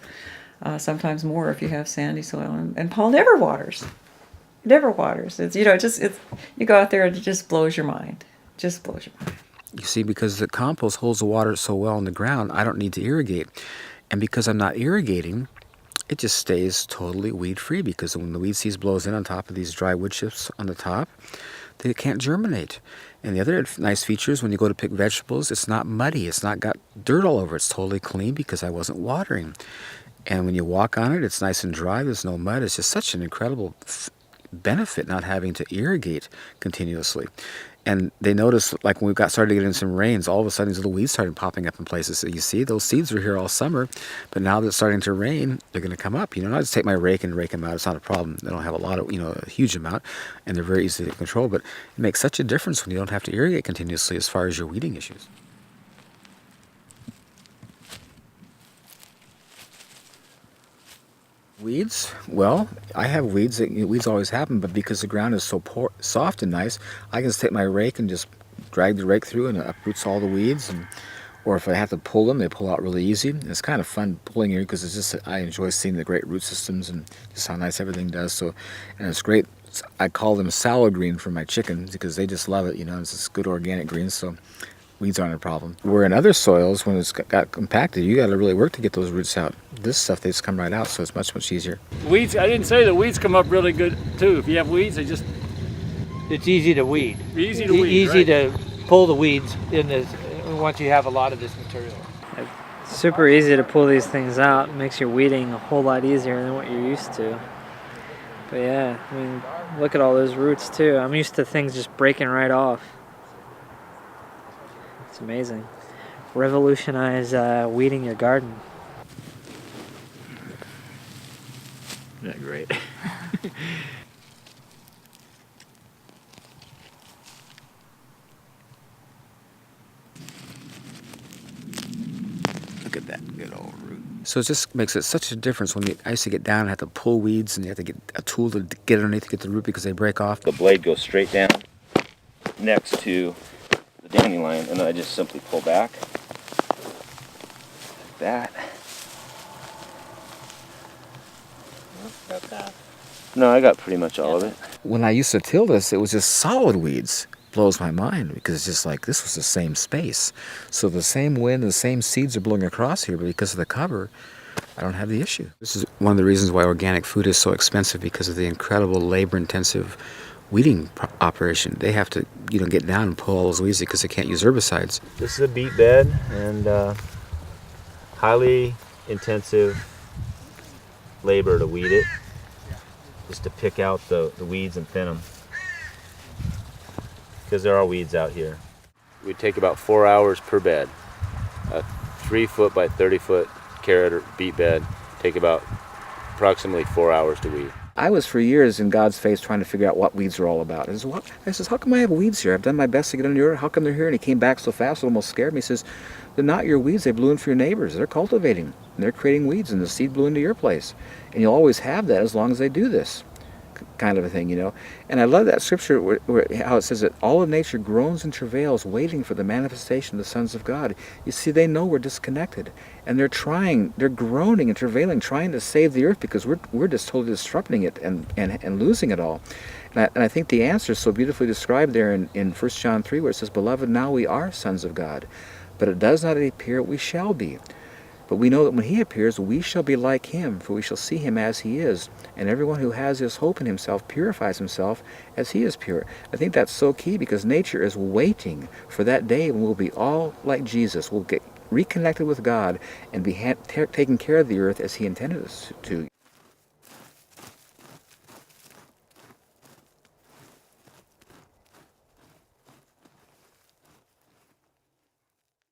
Speaker 14: sometimes more if you have sandy soil. And Paul never waters. He never waters. It's, you know, you go out there and it just blows your mind. Just blows your mind.
Speaker 11: You see, because the compost holds the water so well in the ground, I don't need to irrigate. And because I'm not irrigating, it just stays totally weed-free, because when the weed seed blows in on top of these dry wood chips on the top, they can't germinate. And the other nice feature is when you go to pick vegetables, it's not muddy. It's not got dirt all over. It's totally clean because I wasn't watering. And when you walk on it, it's nice and dry. There's no mud. It's just such an incredible benefit not having to irrigate continuously. And they noticed, like when we started getting some rains, all of a sudden these little weeds started popping up in places. So you see, those seeds were here all summer, but now that it's starting to rain, they're going to come up. You know, I just take my rake and rake them out. It's not a problem. They don't have a lot of, a huge amount, and they're very easy to control. But it makes such a difference when you don't have to irrigate continuously as far as your weeding issues. Weeds? Well, I have weeds. Weeds always happen, but because the ground is so soft and nice, I can just take my rake and just drag the rake through, and it uproots all the weeds. Or if I have to pull them, they pull out really easy. And it's kind of fun pulling here because I enjoy seeing the great root systems and just how nice everything does. So, and it's great. I call them salad green for my chickens because they just love it. It's just good organic greens. So weeds aren't a problem. Where in other soils, when it's got compacted, you got to really work to get those roots out. This stuff, they just come right out, so it's much, much easier.
Speaker 3: Weeds, I didn't say the weeds come up really good too. If you have weeds, it's
Speaker 6: easy to weed.
Speaker 3: Easy to weed,
Speaker 6: Easy
Speaker 3: right.
Speaker 6: to pull the weeds in this once you have a lot of this material.
Speaker 15: It's super easy to pull these things out. It makes your weeding a whole lot easier than what you're used to. But yeah, I mean, look at all those roots too. I'm used to things just breaking right off. It's amazing. Revolutionize weeding your garden. Isn't that great?
Speaker 11: Look at that good old root. So it just makes it such a difference when I used to get down and have to pull weeds, and you have to get a tool to get underneath to get the root because they break off.
Speaker 16: The blade goes straight down next to the dandelion, and then I just simply pull back like that. No, I got pretty much all of it.
Speaker 11: When I used to till this, it was just solid weeds. Blows my mind because it's just like this was the same space. So the same wind, the same seeds are blowing across here, but because of the cover, I don't have the issue. This is one of the reasons why organic food is so expensive, because of the incredible labor-intensive weeding operation. They have to, get down and pull all those weeds because they can't use herbicides.
Speaker 16: This is a beet bed, and highly intensive labor to weed it, just to pick out the weeds and thin them, because there are weeds out here. We take about 4 hours per bed. A 3-foot by 30-foot carrot or beet bed take about approximately 4 hours to weed.
Speaker 1: I was for years in God's face trying to figure out what weeds are all about. I says, how come I have weeds here? I've done my best to get under your, how come they're here? And he came back so fast it almost scared me. He says, they're not your weeds, they blew in for your neighbors. They're cultivating, and they're creating weeds, and the seed blew into your place. And you'll always have that as long as they do this kind of a thing, And I love that scripture where how it says that all of nature groans and travails waiting for the manifestation of the sons of God. You see, they know we're disconnected, and they're groaning and travailing, trying to save the earth because we're just totally disrupting it and losing it all. And I think the answer is so beautifully described there in 1 John 3, where it says, Beloved, now we are sons of God, but it does not appear we shall be. But we know that when he appears, we shall be like him, for we shall see him as he is. And everyone who has this hope in himself purifies himself as he is pure. I think that's so key, because nature is waiting for that day when we'll be all like Jesus. We'll get reconnected with God and be taking care of the earth as he intended us to.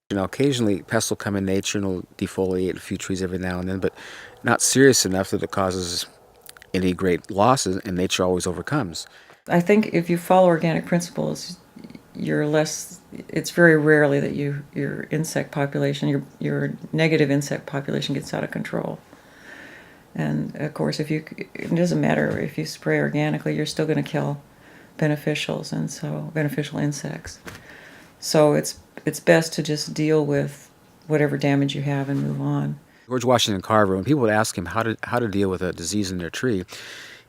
Speaker 11: Occasionally pests will come in nature and will defoliate a few trees every now and then, but not serious enough that it causes any great losses, and nature always overcomes.
Speaker 14: I think if you follow organic principles, it's very rarely that your insect population, your negative insect population gets out of control. And of course, it doesn't matter if you spray organically, you're still going to kill beneficial insects. So it's best to just deal with whatever damage you have and move on.
Speaker 11: George Washington Carver, when people would ask him how to deal with a disease in their tree,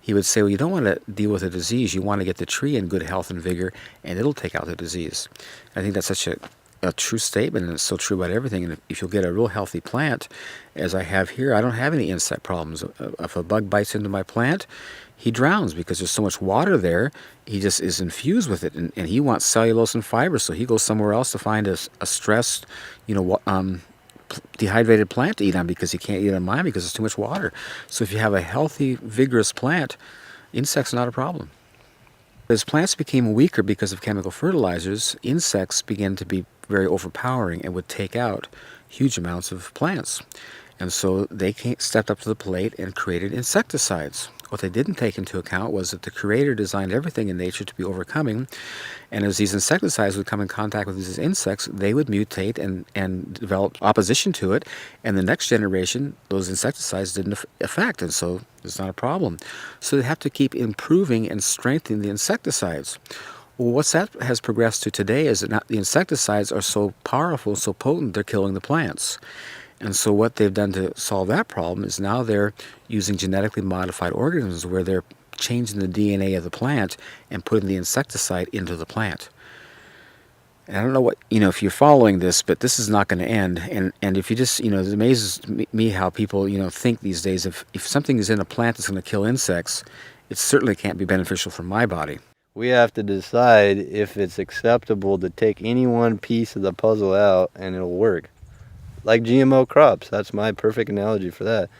Speaker 11: he would say, well, you don't want to deal with a disease. You want to get the tree in good health and vigor, and it'll take out the disease. I think that's such a true statement, and it's so true about everything. And if you'll get a real healthy plant, as I have here, I don't have any insect problems. If a bug bites into my plant, he drowns because there's so much water there. He just is infused with it, and he wants cellulose and fiber, so he goes somewhere else to find a stressed, dehydrated plant to eat on because he can't eat on mine because there's too much water. So if you have a healthy, vigorous plant, insects are not a problem. As plants became weaker because of chemical fertilizers, insects began to be very overpowering and would take out huge amounts of plants. And so they stepped up to the plate and created insecticides. What they didn't take into account was that the Creator designed everything in nature to be overcoming, and as these insecticides would come in contact with these insects, they would mutate and develop opposition to it, and the next generation, those insecticides didn't affect, and so it's not a problem. So they have to keep improving and strengthening the insecticides. Well, what's that has progressed to today is that the insecticides are so powerful, so potent, they're killing the plants. And so what they've done to solve that problem is now they're using genetically modified organisms where they're changing the DNA of the plant and putting the insecticide into the plant. And I don't know what, if you're following this, but this is not going to end. And if you just, it amazes me how people, think these days, if something is in a plant that's going to kill insects, it certainly can't be beneficial for my body.
Speaker 5: We have to decide if it's acceptable to take any one piece of the puzzle out and it'll work. Like GMO crops, that's my perfect analogy for that.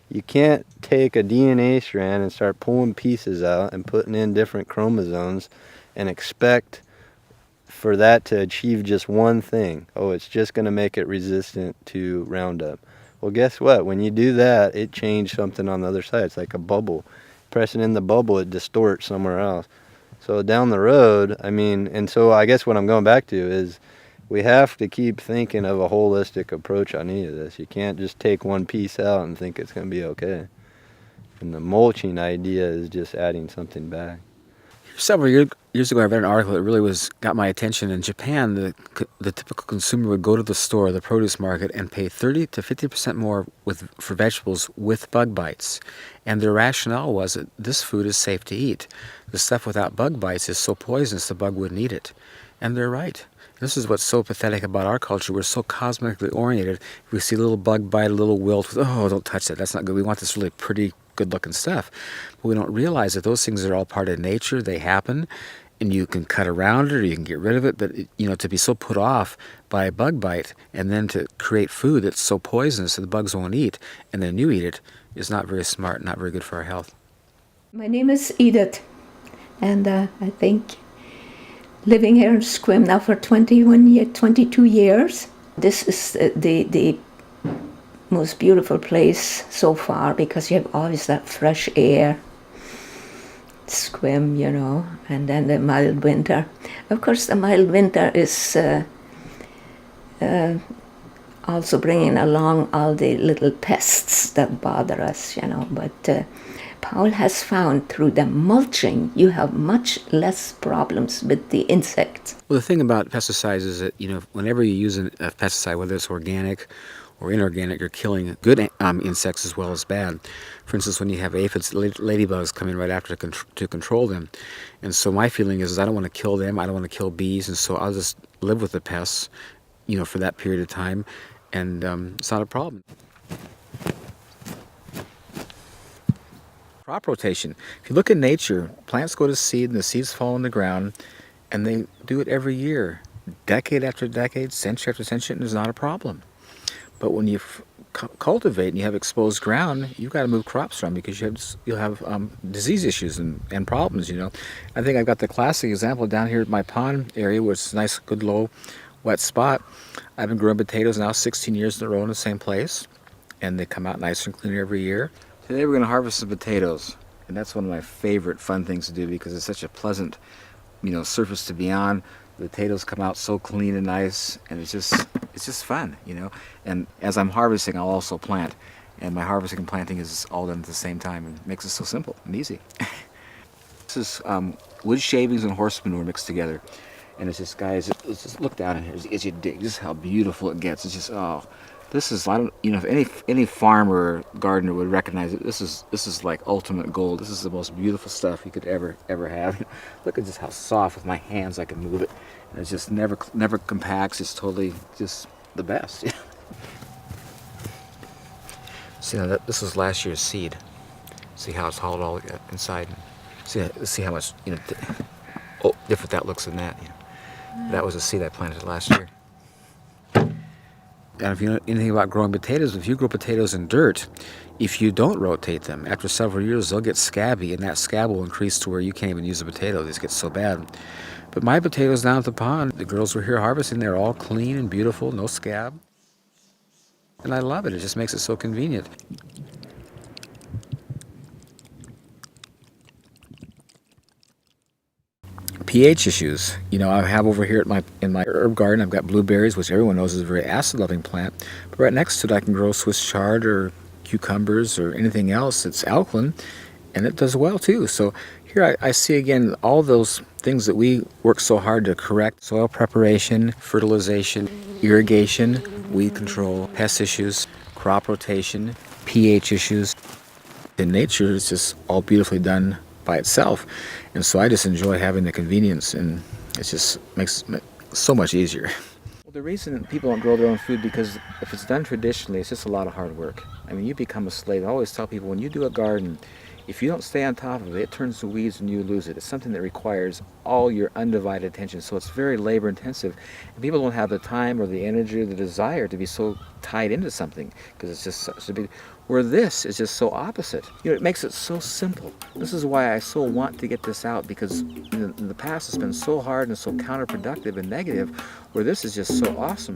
Speaker 5: You can't take a DNA strand and start pulling pieces out and putting in different chromosomes and expect for that to achieve just one thing. Oh, it's just going to make it resistant to Roundup. Well, guess what? When you do that, it changed something on the other side. It's like a bubble. Pressing in the bubble, it distorts somewhere else. So down the road, and so I guess what I'm going back to is we have to keep thinking of a holistic approach on any of this. You can't just take one piece out and think it's going to be okay. And the mulching idea is just adding something back.
Speaker 11: Several years ago, I read an article that really got my attention. In Japan, the typical consumer would go to the store, the produce market, and pay 30 to 50% more for vegetables with bug bites. And their rationale was that this food is safe to eat. The stuff without bug bites is so poisonous the bug wouldn't eat it. And they're right. This is what's so pathetic about our culture. We're so cosmetically oriented. If we see a little bug bite, a little wilt, oh, don't touch that. That's not good. We want this really pretty, good-looking stuff. But we don't realize that those things are all part of nature. They happen, and you can cut around it or you can get rid of it. But, to be so put off by a bug bite and then to create food that's so poisonous that the bugs won't eat, and then you eat it, is not very smart, not very good for our health.
Speaker 17: My name is Edith, and I think living here in Sequim now for 22 years. This is the most beautiful place so far because you have always that fresh air. Sequim, and then the mild winter. Of course, the mild winter is also bringing along all the little pests that bother us, but Paul has found through the mulching, you have much less problems with the insects.
Speaker 11: Well, the thing about pesticides is that, whenever you use a pesticide, whether it's organic or inorganic, you're killing good insects as well as bad. For instance, when you have aphids, ladybugs come in right after to control them. And so my feeling is I don't want to kill them, I don't want to kill bees, and so I'll just live with the pests, for that period of time, and it's not a problem. Crop rotation. If you look at nature, plants go to seed and the seeds fall in the ground, and they do it every year, decade after decade, century after century, and there's not a problem. But when you cultivate and you have exposed ground, you've got to move crops around because you'll have disease issues and problems. I think I've got the classic example down here at my pond area, where it's a nice, good, low, wet spot. I've been growing potatoes now 16 years in a row in the same place, and they come out nicer and cleaner every year. Today we're going to harvest some potatoes, and that's one of my favorite fun things to do because it's such a pleasant, surface to be on. The potatoes come out so clean and nice, and it's just fun, And as I'm harvesting, I'll also plant, and my harvesting and planting is all done at the same time, and it makes it so simple and easy. This is wood shavings and horse manure mixed together.
Speaker 1: And it's just, guys, let's just look down in here as you dig. Just how beautiful it gets. It's just, oh, this is, I don't, you know, if any farmer or gardener would recognize it, this is like ultimate gold. This is the most beautiful stuff you could ever have. Look at just how soft with my hands I can move it. And it's just never compacts. It's totally just the best. See, now this was last year's seed. See how it's hollowed all inside. See how much, you know, different that looks than that. You know. That was a seed I planted last year. And if you know anything about growing potatoes, if you grow potatoes in dirt, if you don't rotate them, after several years they'll get scabby, and that scab will increase to where you can't even use a potato. These get so bad. But my potatoes down at the pond, the girls were here harvesting, they're all clean and beautiful, no scab. And I love it. It just makes it so convenient. pH issues. You know, I have over here in my herb garden, I've got blueberries, which everyone knows is a very acid-loving plant. But right next to it, I can grow Swiss chard or cucumbers or anything else that's alkaline, and it does well too. So here I see again all those things that we work so hard to correct: soil preparation, fertilization, irrigation, weed control, pest issues, crop rotation, pH issues. In nature, it's just all beautifully done by itself. And so I just enjoy having the convenience, and it just makes it so much easier. Well, the reason people don't grow their own food, because if it's done traditionally, it's just a lot of hard work. I mean, you become a slave. I always tell people, when you do a garden, if you don't stay on top of it, it turns to weeds and you lose it. It's something that requires all your undivided attention, so it's very labor intensive. And people don't have the time or the energy or the desire to be so tied into something, because it's just such a big... Where this is just so opposite. You know, it makes it so simple. This is why I so want to get this out, because in the past it's been so hard and so counterproductive and negative, where this is just so awesome.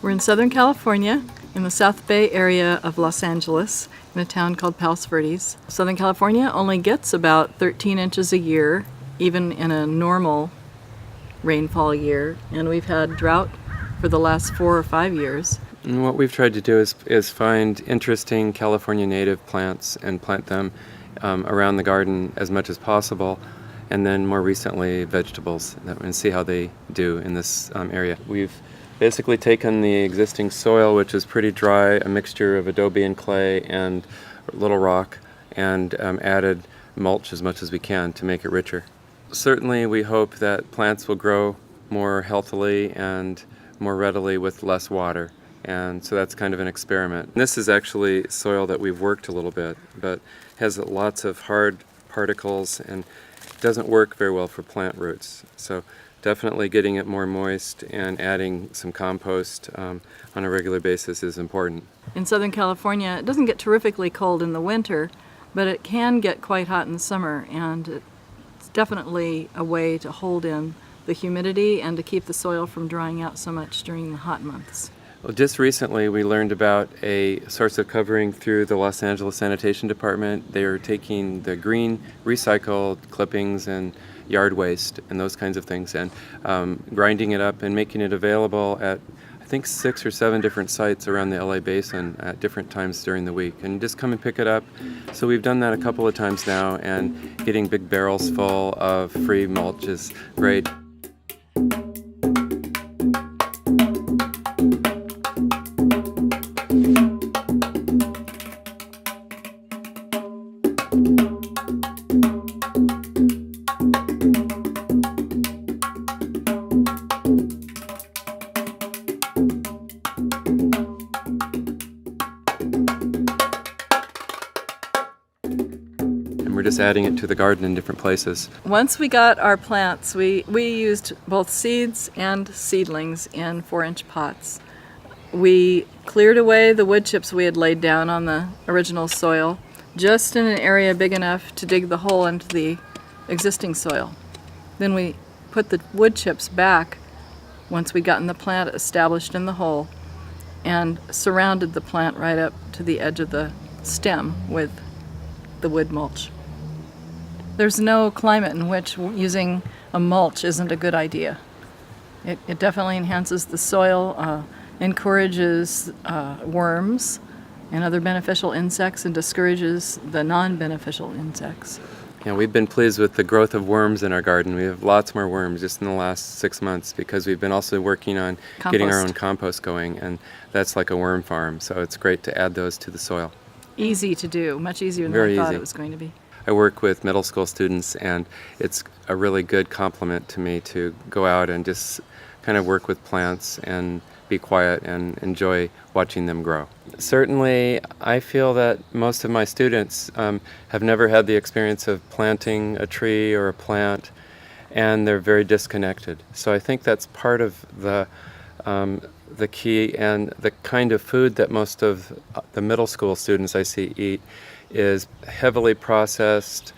Speaker 18: We're in Southern California, in the South Bay area of Los Angeles, in a town called Palos Verdes. Southern California only gets about 13 inches a year, even in a normal rainfall year, and we've had drought for the last 4 or 5 years.
Speaker 19: And what we've tried to do is find interesting California native plants and plant them around the garden as much as possible, and then more recently vegetables, and see how they do in this area. We've basically taken the existing soil, which is pretty dry, a mixture of adobe and clay and little rock, and added mulch as much as we can to make it richer. Certainly we hope that plants will grow more healthily and more readily with less water, and so that's kind of an experiment. This is actually soil that we've worked a little bit, but has lots of hard particles and doesn't work very well for plant roots. So definitely getting it more moist and adding some compost on a regular basis is important.
Speaker 18: In Southern California, it doesn't get terrifically cold in the winter, but it can get quite hot in the summer, and it's definitely a way to hold in the humidity and to keep the soil from drying out so much during the hot months.
Speaker 19: Well, just recently we learned about a source of covering through the Los Angeles Sanitation Department. They are taking the green recycled clippings and yard waste and those kinds of things, and grinding it up and making it available at I think 6 or 7 different sites around the LA basin at different times during the week, and just come and pick it up. So we've done that a couple of times now, and getting big barrels full of free mulch is great. We're just adding it to the garden in different places.
Speaker 18: Once we got our plants, we used both seeds and seedlings in 4-inch pots. We cleared away the wood chips we had laid down on the original soil, just in an area big enough to dig the hole into the existing soil. Then we put the wood chips back once we'd gotten the plant established in the hole, and surrounded the plant right up to the edge of the stem with the wood mulch. There's no climate in which using a mulch isn't a good idea. It definitely enhances the soil. encourages worms and other beneficial insects and discourages the non-beneficial insects.
Speaker 19: Yeah, we've been pleased with the growth of worms in our garden. We have lots more worms just in the last 6 months because we've been also working on getting our own compost going, and that's like a worm farm, so it's great to add those to the soil.
Speaker 18: Easy to do, much easier than
Speaker 19: Very
Speaker 18: I thought
Speaker 19: easy.
Speaker 18: it was going to be.
Speaker 19: I work with middle school students, and it's a really good compliment to me to go out and just kind of work with plants and be quiet and enjoy watching them grow. Certainly, I feel that most of my students have never had the experience of planting a tree or a plant, and they're very disconnected. So I think that's part of the key, and the kind of food that most of the middle school students I see eat is heavily processed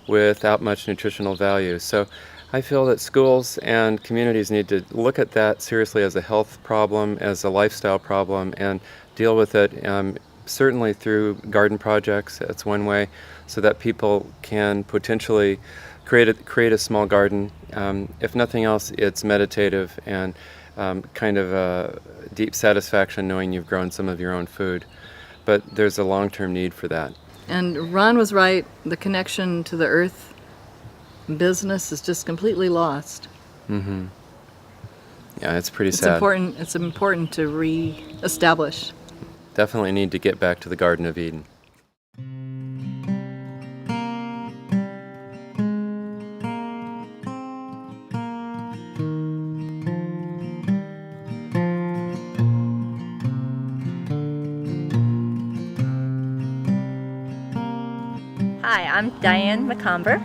Speaker 19: without much nutritional value. So I feel that schools and communities need to look at that seriously as a health problem, as a lifestyle problem, and deal with it certainly through garden projects. That's one way, so that people can potentially create a small garden. If nothing else, it's meditative and kind of a deep satisfaction knowing you've grown some of your own food. But there's a long-term need for that.
Speaker 18: And Ron was right, the connection to the earth business is just completely lost.
Speaker 19: Mm-hmm. Yeah, it's pretty
Speaker 18: It's
Speaker 19: sad.
Speaker 18: It's important to re-establish.
Speaker 19: Definitely need to get back to the Garden of Eden.
Speaker 20: Hi, I'm Diane McComber.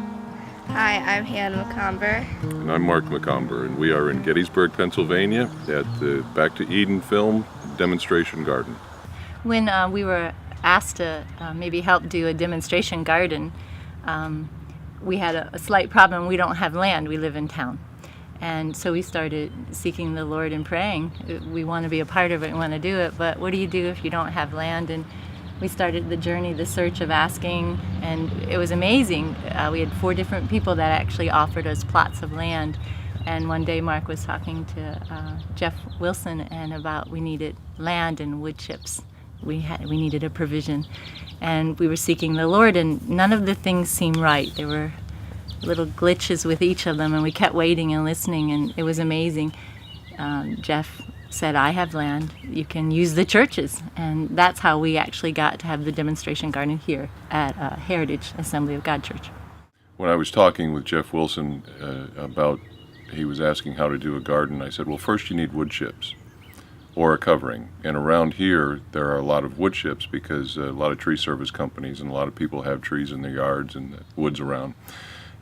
Speaker 21: Hi, I'm Hannah McComber.
Speaker 22: And I'm Mark McComber, and we are in Gettysburg, Pennsylvania at the Back to Eden Film Demonstration Garden.
Speaker 20: When we were asked to maybe help do a demonstration garden, we had a slight problem. We don't have land, we live in town. And so we started seeking the Lord and praying. We want to be a part of it, we want to do it, but what do you do if you don't have land? And we started the journey, the search of asking, and it was amazing. We had 4 different people that actually offered us plots of land. And one day Mark was talking to Jeff Wilson and about we needed land and wood chips. We needed a provision. And we were seeking the Lord, and none of the things seemed right. There were little glitches with each of them, and we kept waiting and listening, and it was amazing. Jeff said, I have land, you can use the churches. And that's how we actually got to have the demonstration garden here at Heritage Assembly of God Church.
Speaker 22: When I was talking with Jeff Wilson he was asking how to do a garden, I said, well, first you need wood chips or a covering. And around here, there are a lot of wood chips because a lot of tree service companies and a lot of people have trees in their yards and the woods around.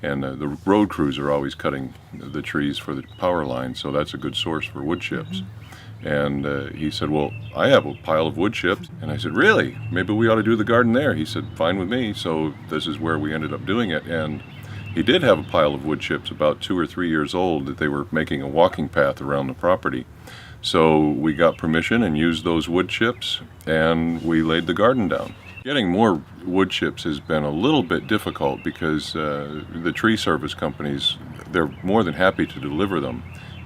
Speaker 22: And the road crews are always cutting the trees for the power line, so that's a good source for wood chips. Mm-hmm. And he said, well, I have a pile of wood chips. And I said, really? Maybe we ought to do the garden there. He said, fine with me. So this is where we ended up doing it. And he did have a pile of wood chips about 2 or 3 years old that they were making a walking path around the property. So we got permission and used those wood chips, and we laid the garden down. Getting more wood chips has been a little bit difficult because the tree service companies, they're more than happy to deliver them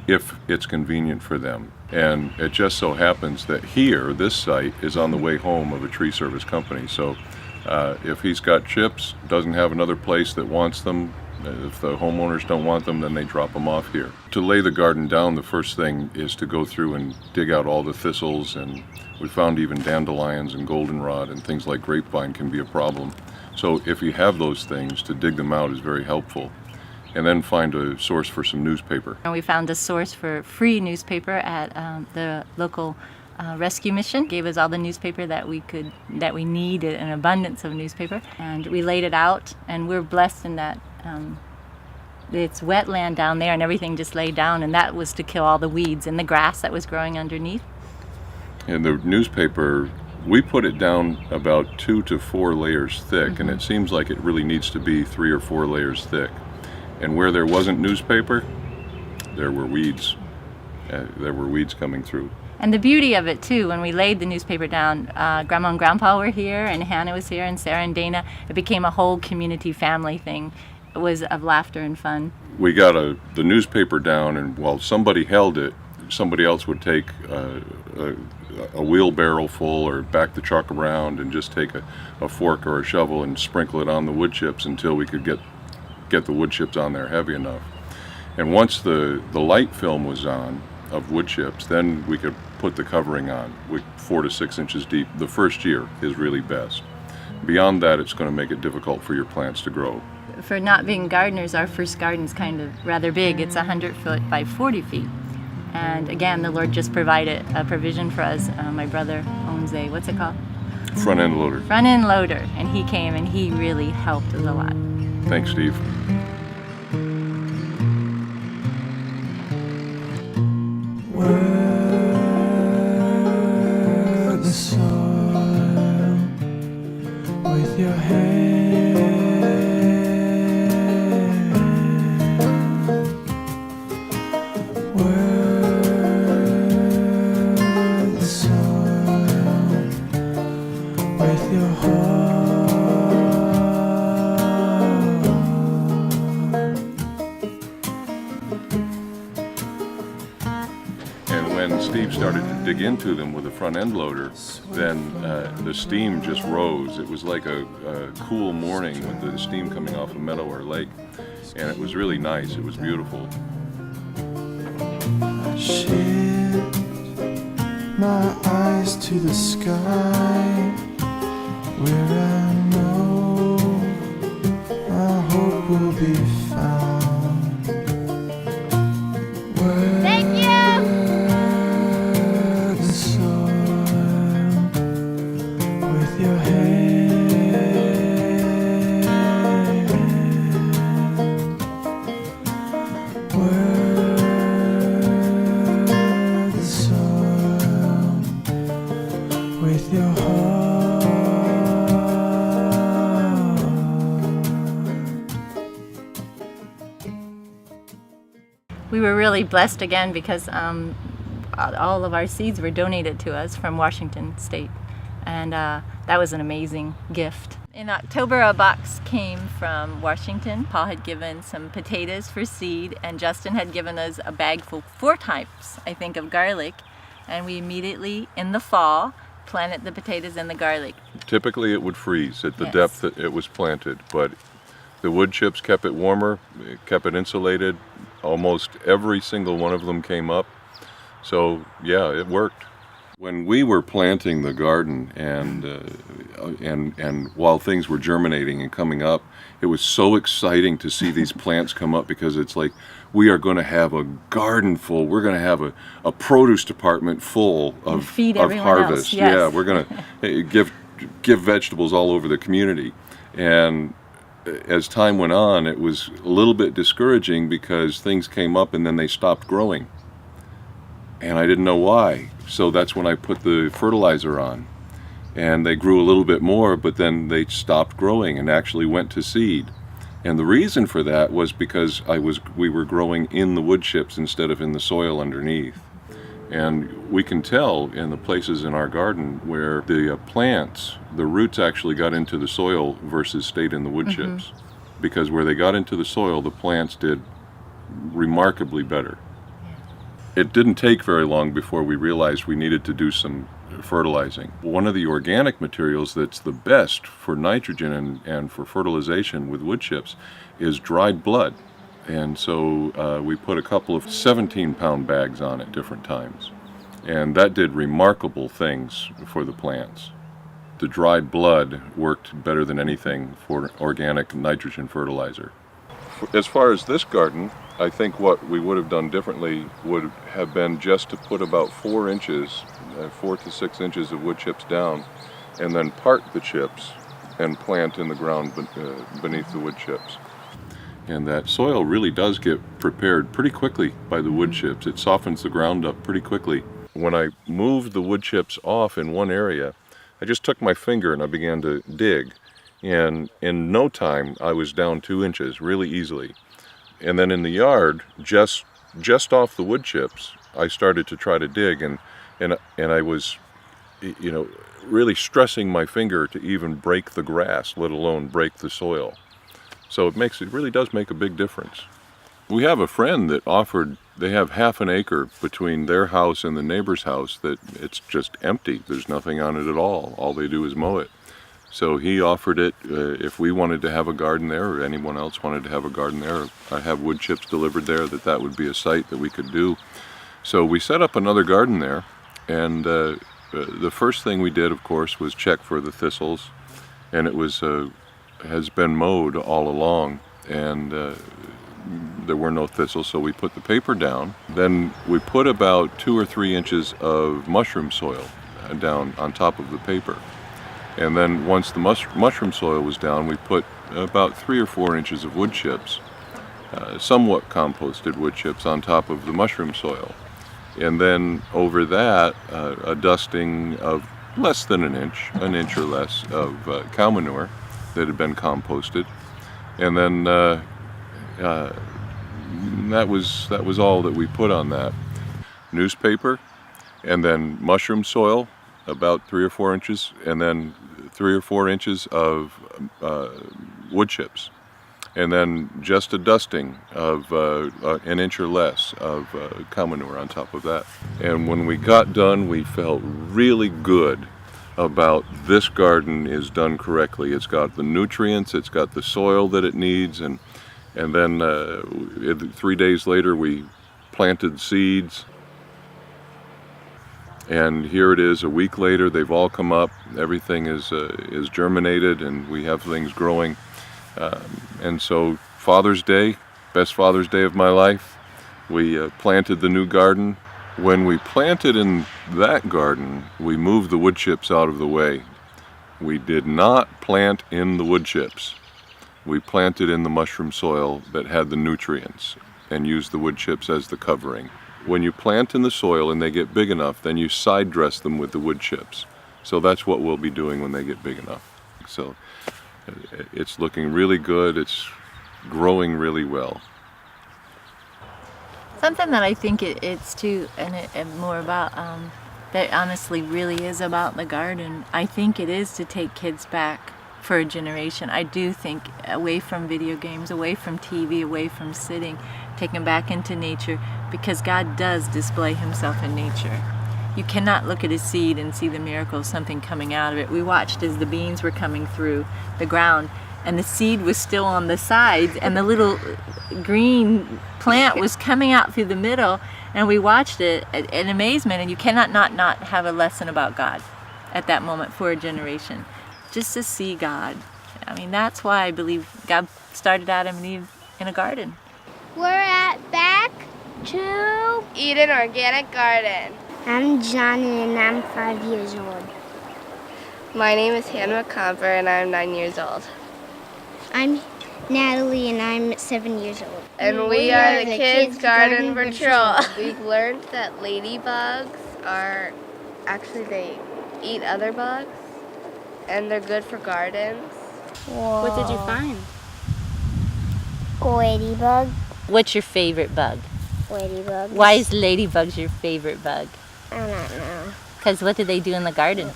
Speaker 22: if it's convenient for them. And it just so happens that here, this site is on the way home of a tree service company. So if he's got chips, doesn't have another place that wants them, if the homeowners don't want them, then they drop them off here. To lay the garden down, the first thing is to go through and dig out all the thistles, and we found even dandelions and goldenrod and things like grapevine can be a problem. So if you have those things, to dig them out is very helpful. And then find a source for some newspaper.
Speaker 20: And we found a source for free newspaper at the local rescue mission. Gave us all the newspaper that we needed, an abundance of newspaper, and we laid it out. And we're blessed in that it's wetland down there, and everything just laid down, and that was to kill all the weeds and the grass that was growing underneath.
Speaker 22: And the newspaper, we put it down about 2 to 4 layers thick,
Speaker 20: Mm-hmm.
Speaker 22: and it seems like it really needs to be 3 or 4 layers thick. And where there wasn't newspaper, there were weeds. There were weeds coming through.
Speaker 20: And the beauty of it too, when we laid the newspaper down, Grandma and Grandpa were here, and Hannah was here, and Sarah and Dana. It became a whole community family thing. It was of laughter and fun.
Speaker 22: We got the newspaper down, and while somebody held it, somebody else would take a wheelbarrow full or back the truck around and just take a fork or a shovel and sprinkle it on the wood chips until we could get the wood chips on there heavy enough. And once the light film was on of wood chips, then we could put the covering on, 4 to 6 inches deep. The first year is really best. Beyond that, it's going to make it difficult for your plants to grow.
Speaker 20: For not being gardeners, our first garden's kind of rather big. It's 100 foot by 40 feet. And again, the Lord just provided a provision for us. My brother owns a, what's it called?
Speaker 22: Front end loader.
Speaker 20: Front end loader. And he came and he really helped us a lot.
Speaker 22: Thanks, Steve.
Speaker 2: Work the soil with your hand. Work the soil with your heart.
Speaker 22: And when Steve started to dig into them with a front end loader, then the steam just rose. It was like a cool morning with the steam coming off a meadow or lake. And it was really nice. It was beautiful.
Speaker 2: Shift my eyes to the sky, where I know my hope will be found. Thank you. The soil with your hand. Work the soil with your heart.
Speaker 20: We were really blessed again because all of our seeds were donated to us from Washington State. And that was an amazing gift. In October, a box came from Washington. Paul had given some potatoes for seed, and Justin had given us a bag full, 4 types, I think, of garlic. And we immediately, in the fall, planted the potatoes and the garlic.
Speaker 22: Typically it would freeze at the
Speaker 20: Yes.
Speaker 22: depth that it was planted, but the wood chips kept it warmer, it kept it insulated. Almost every single one of them came up. So yeah, it worked. When we were planting the garden and while things were germinating and coming up, it was so exciting to see these plants come up, because it's like we are going to have a garden full. We're going to have a produce department full of
Speaker 20: feed everyone
Speaker 22: harvest.
Speaker 20: else, yes.
Speaker 22: Yeah, we're going to give vegetables all over the community. And as time went on, it was a little bit discouraging because things came up and then they stopped growing. And I didn't know why. So that's when I put the fertilizer on. And they grew a little bit more, but then they stopped growing and actually went to seed. And the reason for that was because we were growing in the wood chips instead of in the soil underneath. And we can tell in the places in our garden where the plants, the roots actually got into the soil versus stayed in the wood chips. Because where they got into the soil, the plants did remarkably better. It didn't take very long before we realized we needed to do some fertilizing. One of the organic materials that's the best for nitrogen and for fertilization with wood chips is dried blood. And so we put a couple of 17-pound bags on at different times. And that did remarkable things for the plants. The dried blood worked better than anything for organic nitrogen fertilizer. As far as this garden, I think what we would have done differently would have been just to put about 4 inches, 4 to 6 inches of wood chips down, and then part the chips and plant in the ground beneath the wood chips. And that soil really does get prepared pretty quickly by the wood chips. It softens the ground up pretty quickly. When I moved the wood chips off in one area, I just took my finger and I began to dig. And in no time, I was down 2 inches really easily. And then in the yard, just off the wood chips, I started to try to dig, and I was, really stressing my finger to even break the grass, let alone break the soil. So it really does make a big difference. We have a friend that offered they have half an acre between their house and the neighbor's house that it's just empty. There's nothing on it at all. All they do is mow it. So he offered it if we wanted to have a garden there, or anyone else wanted to have a garden there, I have wood chips delivered there, that would be a site that we could do. So we set up another garden there, and the first thing we did, of course, was check for the thistles, and it was has been mowed all along, and there were no thistles, so we put the paper down. Then we put about 2 or 3 inches of mushroom soil down on top of the paper. And then once the mushroom soil was down, we put about 3 or 4 inches of wood chips, somewhat composted wood chips, on top of the mushroom soil. And then over that, a dusting of less than an inch or less of cow manure that had been composted. And then that was all that we put on that. Newspaper, and then mushroom soil, about 3 or 4 inches, and then 3 or 4 inches of wood chips, and then just a dusting of an inch or less of cow manure on top of that. And when we got done, we felt really good about this garden is done correctly. It's got the nutrients, it's got the soil that it needs, and then 3 days later we planted seeds. And here it is a week later, they've all come up, everything is germinated, and we have things growing. And so Father's Day, best Father's Day of my life, we planted the new garden. When we planted in that garden, we moved the wood chips out of the way. We did not plant in the wood chips. We planted in the mushroom soil that had the nutrients and used the wood chips as the covering. When you plant in the soil and they get big enough, then you side dress them with the wood chips. So that's what we'll be doing when they get big enough. So it's looking really good. It's growing really well.
Speaker 20: Something that I think it's too, and more about, that honestly really is about the garden. I think it is to take kids back for a generation. I do think away from video games, away from TV, away from sitting, take them back into nature, because God does display himself in nature. You cannot look at a seed and see the miracle of something coming out of it. We watched as the beans were coming through the ground, and the seed was still on the sides, and the little green plant was coming out through the middle, and we watched it in amazement. And you cannot not have a lesson about God at that moment for a generation. Just to see God. I mean, that's why I believe God started Adam and Eve in a garden.
Speaker 7: We're back to Eden Organic Garden.
Speaker 21: I'm Johnny and I'm 5 years old.
Speaker 7: My name is Hannah McComber and I'm 9 years old.
Speaker 21: I'm Natalie and I'm 7 years old.
Speaker 7: And we are the Kids Garden Patrol. We've learned that ladybugs are, actually they eat other bugs and they're good for gardens.
Speaker 21: Whoa.
Speaker 20: What did you find?
Speaker 21: Ladybug.
Speaker 20: What's your favorite bug?
Speaker 21: Ladybug.
Speaker 20: Why is ladybugs your favorite bug?
Speaker 21: I don't know.
Speaker 20: Because what do they do in the garden?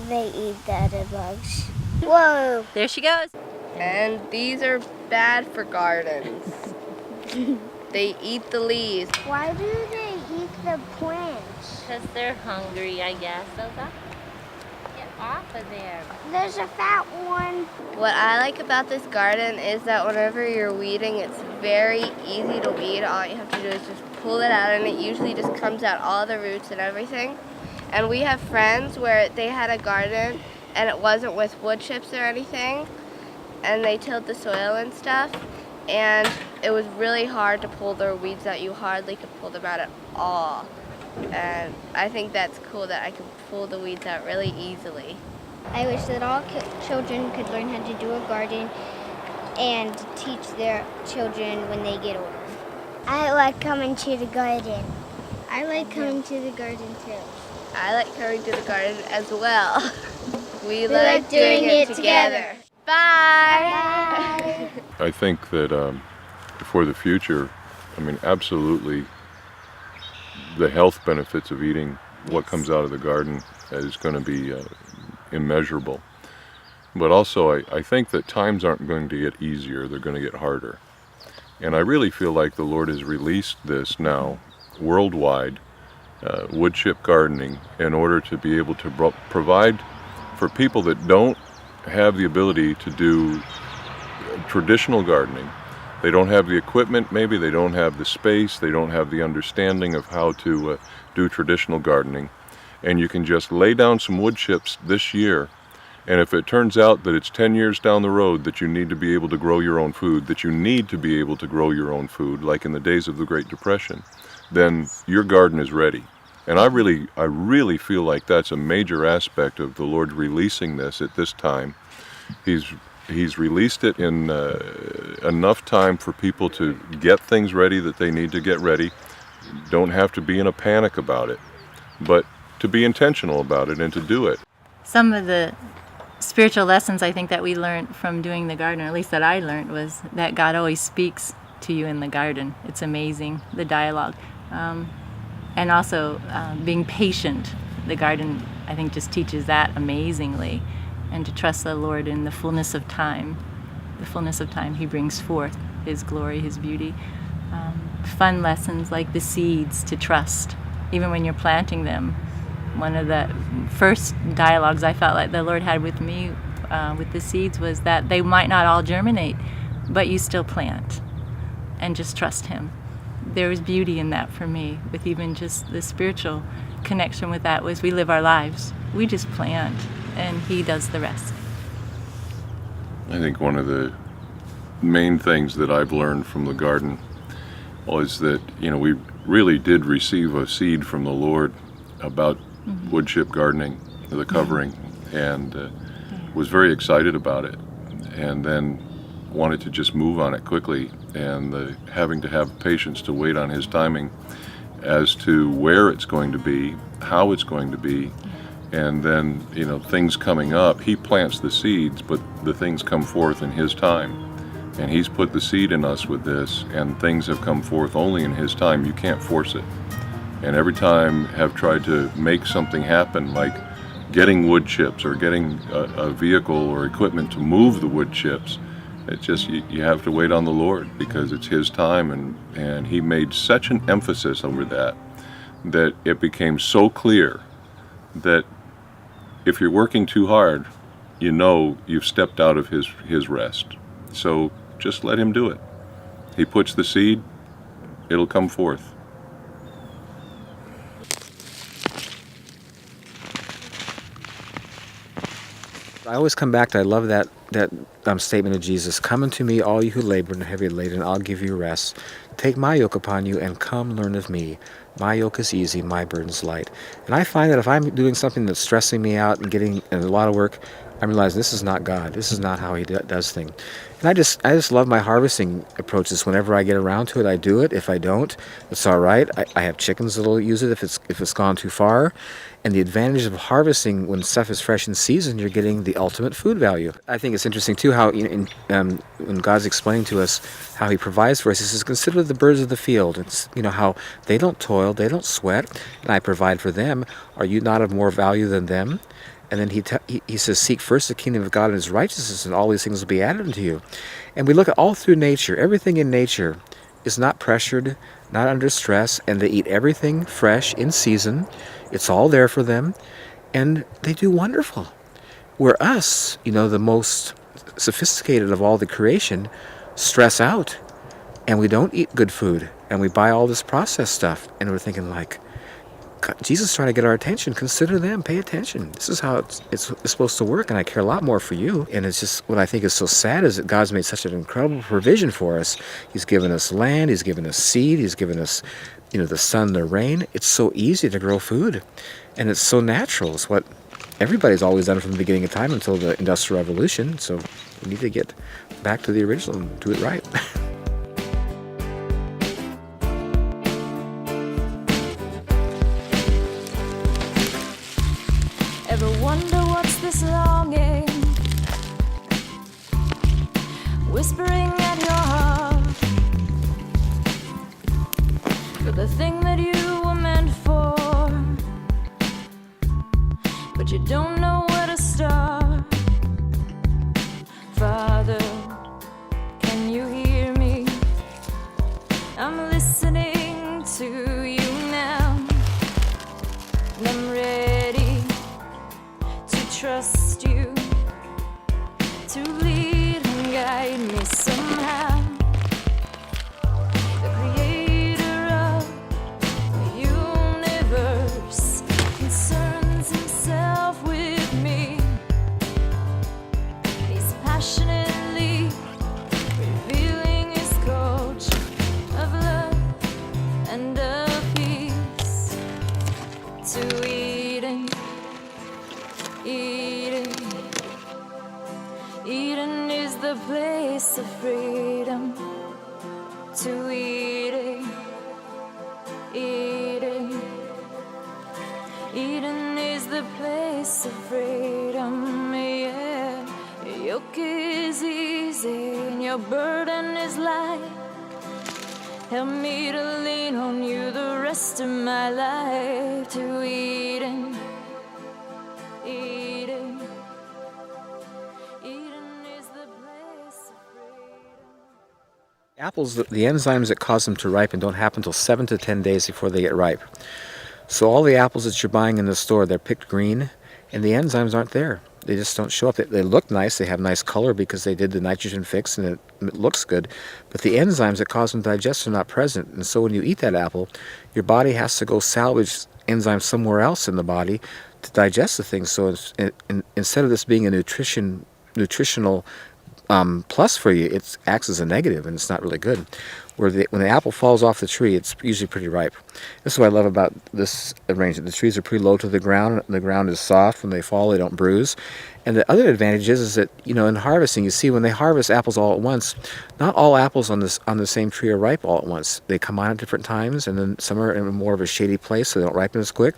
Speaker 21: They eat the other bugs. Whoa!
Speaker 20: There she goes.
Speaker 7: And these are bad for gardens. They eat the leaves.
Speaker 21: Why do they eat the plants?
Speaker 20: Because they're hungry, I guess. Sylvia? Get off of there.
Speaker 21: There's a fat one.
Speaker 7: What I like about this garden is that whenever you're weeding, it's very easy to weed. All you have to do is just pull it out, and it usually just comes out all the roots and everything. And we have friends where they had a garden, and it wasn't with wood chips or anything, and they tilled the soil and stuff, and it was really hard to pull their weeds out. You hardly could pull them out at all. And I think that's cool that I can pull the weeds out really easily.
Speaker 21: I wish that all children could learn how to do a garden and teach their children when they get older. I like coming to the garden. I like coming to the garden too.
Speaker 7: I like coming to the garden as well. We like doing it together. Bye!
Speaker 22: I think that for the future, I mean, absolutely, the health benefits of eating what comes out of the garden is going to be immeasurable. But also, I think that times aren't going to get easier, they're going to get harder. And I really feel like the Lord has released this now worldwide wood chip gardening in order to be able to provide for people that don't have the ability to do traditional gardening. They don't have the equipment, maybe they don't have the space, they don't have the understanding of how to do traditional gardening. And you can just lay down some wood chips this year, and if it turns out that it's 10 years down the road that you need to be able to grow your own food, like in the days of the Great Depression, then your garden is ready. And I really feel like that's a major aspect of the Lord releasing this at this time. He's released it in enough time for people to get things ready that they need to get ready. Don't have to be in a panic about it, but to be intentional about it and to do it.
Speaker 20: Some of the spiritual lessons I think that we learned from doing the garden, or at least that I learned, was that God always speaks to you in the garden. It's amazing, the dialogue. And also being patient. The garden, I think, just teaches that amazingly. And to trust the Lord in the fullness of time. The fullness of time He brings forth His glory, His beauty. Fun lessons like the seeds, to trust, even when you're planting them. One of the first dialogues I felt like the Lord had with me with the seeds was that they might not all germinate, but you still plant and just trust Him. There was beauty in that for me, with even just the spiritual connection with that. Was we live our lives. We just plant, and He does the rest.
Speaker 22: I think one of the main things that I've learned from the garden was that, we really did receive a seed from the Lord about wood chip gardening, the covering, and was very excited about it, and then wanted to just move on it quickly, and having to have patience to wait on His timing as to where it's going to be, how it's going to be, and then things coming up. He plants the seeds, but the things come forth in His time, and He's put the seed in us with this, and things have come forth only in His time. You can't force it. And every time have tried to make something happen, like getting wood chips or getting a vehicle or equipment to move the wood chips, it's just you have to wait on the Lord, because it's His time, and He made such an emphasis over that it became so clear that if you're working too hard, you've stepped out of His rest. So just let Him do it. He puts the seed, it'll come forth.
Speaker 11: I always come back to, I love that statement of Jesus, "Come unto me, all you who labor and are heavy laden, and I'll give you rest. Take my yoke upon you and come learn of me. My yoke is easy, my burden's light." And I find that if I'm doing something that's stressing me out and getting a lot of work, I'm realizing this is not God. This is not how He does things. And I just love my harvesting approaches. Whenever I get around to it, I do it. If I don't, it's all right. I have chickens that'll use it if it's gone too far. And the advantage of harvesting when stuff is fresh in season, you're getting the ultimate food value. I think it's interesting too how when God's explaining to us how He provides for us, He says, "Consider the birds of the field." It's how they don't toil, they don't sweat, and I provide for them. Are you not of more value than them? And then he says, "Seek first the kingdom of God and His righteousness, and all these things will be added unto you." And we look at all through nature. Everything in nature is not pressured, not under stress, and they eat everything fresh in season. It's all there for them, and they do wonderful. Where us, the most sophisticated of all the creation, stress out, and we don't eat good food, and we buy all this processed stuff, and we're thinking like, God, Jesus is trying to get our attention. Consider them. Pay attention. This is how it's supposed to work, and I care a lot more for you. And it's just what I think is so sad is that God's made such an incredible provision for us. He's given us land. He's given us seed. He's given us, the sun, the rain. It's so easy to grow food, and it's so natural. It's what everybody's always done from the beginning of time until the Industrial Revolution. So we need to get back to the original and do it right.
Speaker 8: Ever wonder what's this longing whispering at your heart for the thing that you were meant for, but you don't know where to start? Father, can you hear me? you to lead and guide me somehow. The creator of the universe concerns himself with me. He's passionately revealing his coach of love and of peace to Eden. Eden, Eden is the place of freedom. To Eden, Eden, Eden is the place of freedom. Yeah, your yoke is easy and your burden is light. Help me to lean on you the rest of my life. To Eden, Eden, Eden is the place of freedom.
Speaker 11: Apples, the enzymes that cause them to ripen don't happen until 7 to 10 days before they get ripe. So all the apples that you're buying in the store, they're picked green, and the enzymes aren't there. They just don't show up. They look nice, they have nice color because they did the nitrogen fix and it looks good, but the enzymes that cause them to digest are not present. And so when you eat that apple, your body has to go salvage enzymes somewhere else in the body to digest the thing. So instead of this being a nutritional plus for you, it acts as a negative, and it's not really good. When the apple falls off the tree, it's usually pretty ripe. This is what I love about this arrangement. The trees are pretty low to the ground, and the ground is soft. When they fall, they don't bruise. And the other advantage is that, you know, in harvesting, you see when they harvest apples all at once, not all apples on the same tree are ripe all at once. They come on at different times, and then some are in more of a shady place, so they don't ripen as quick.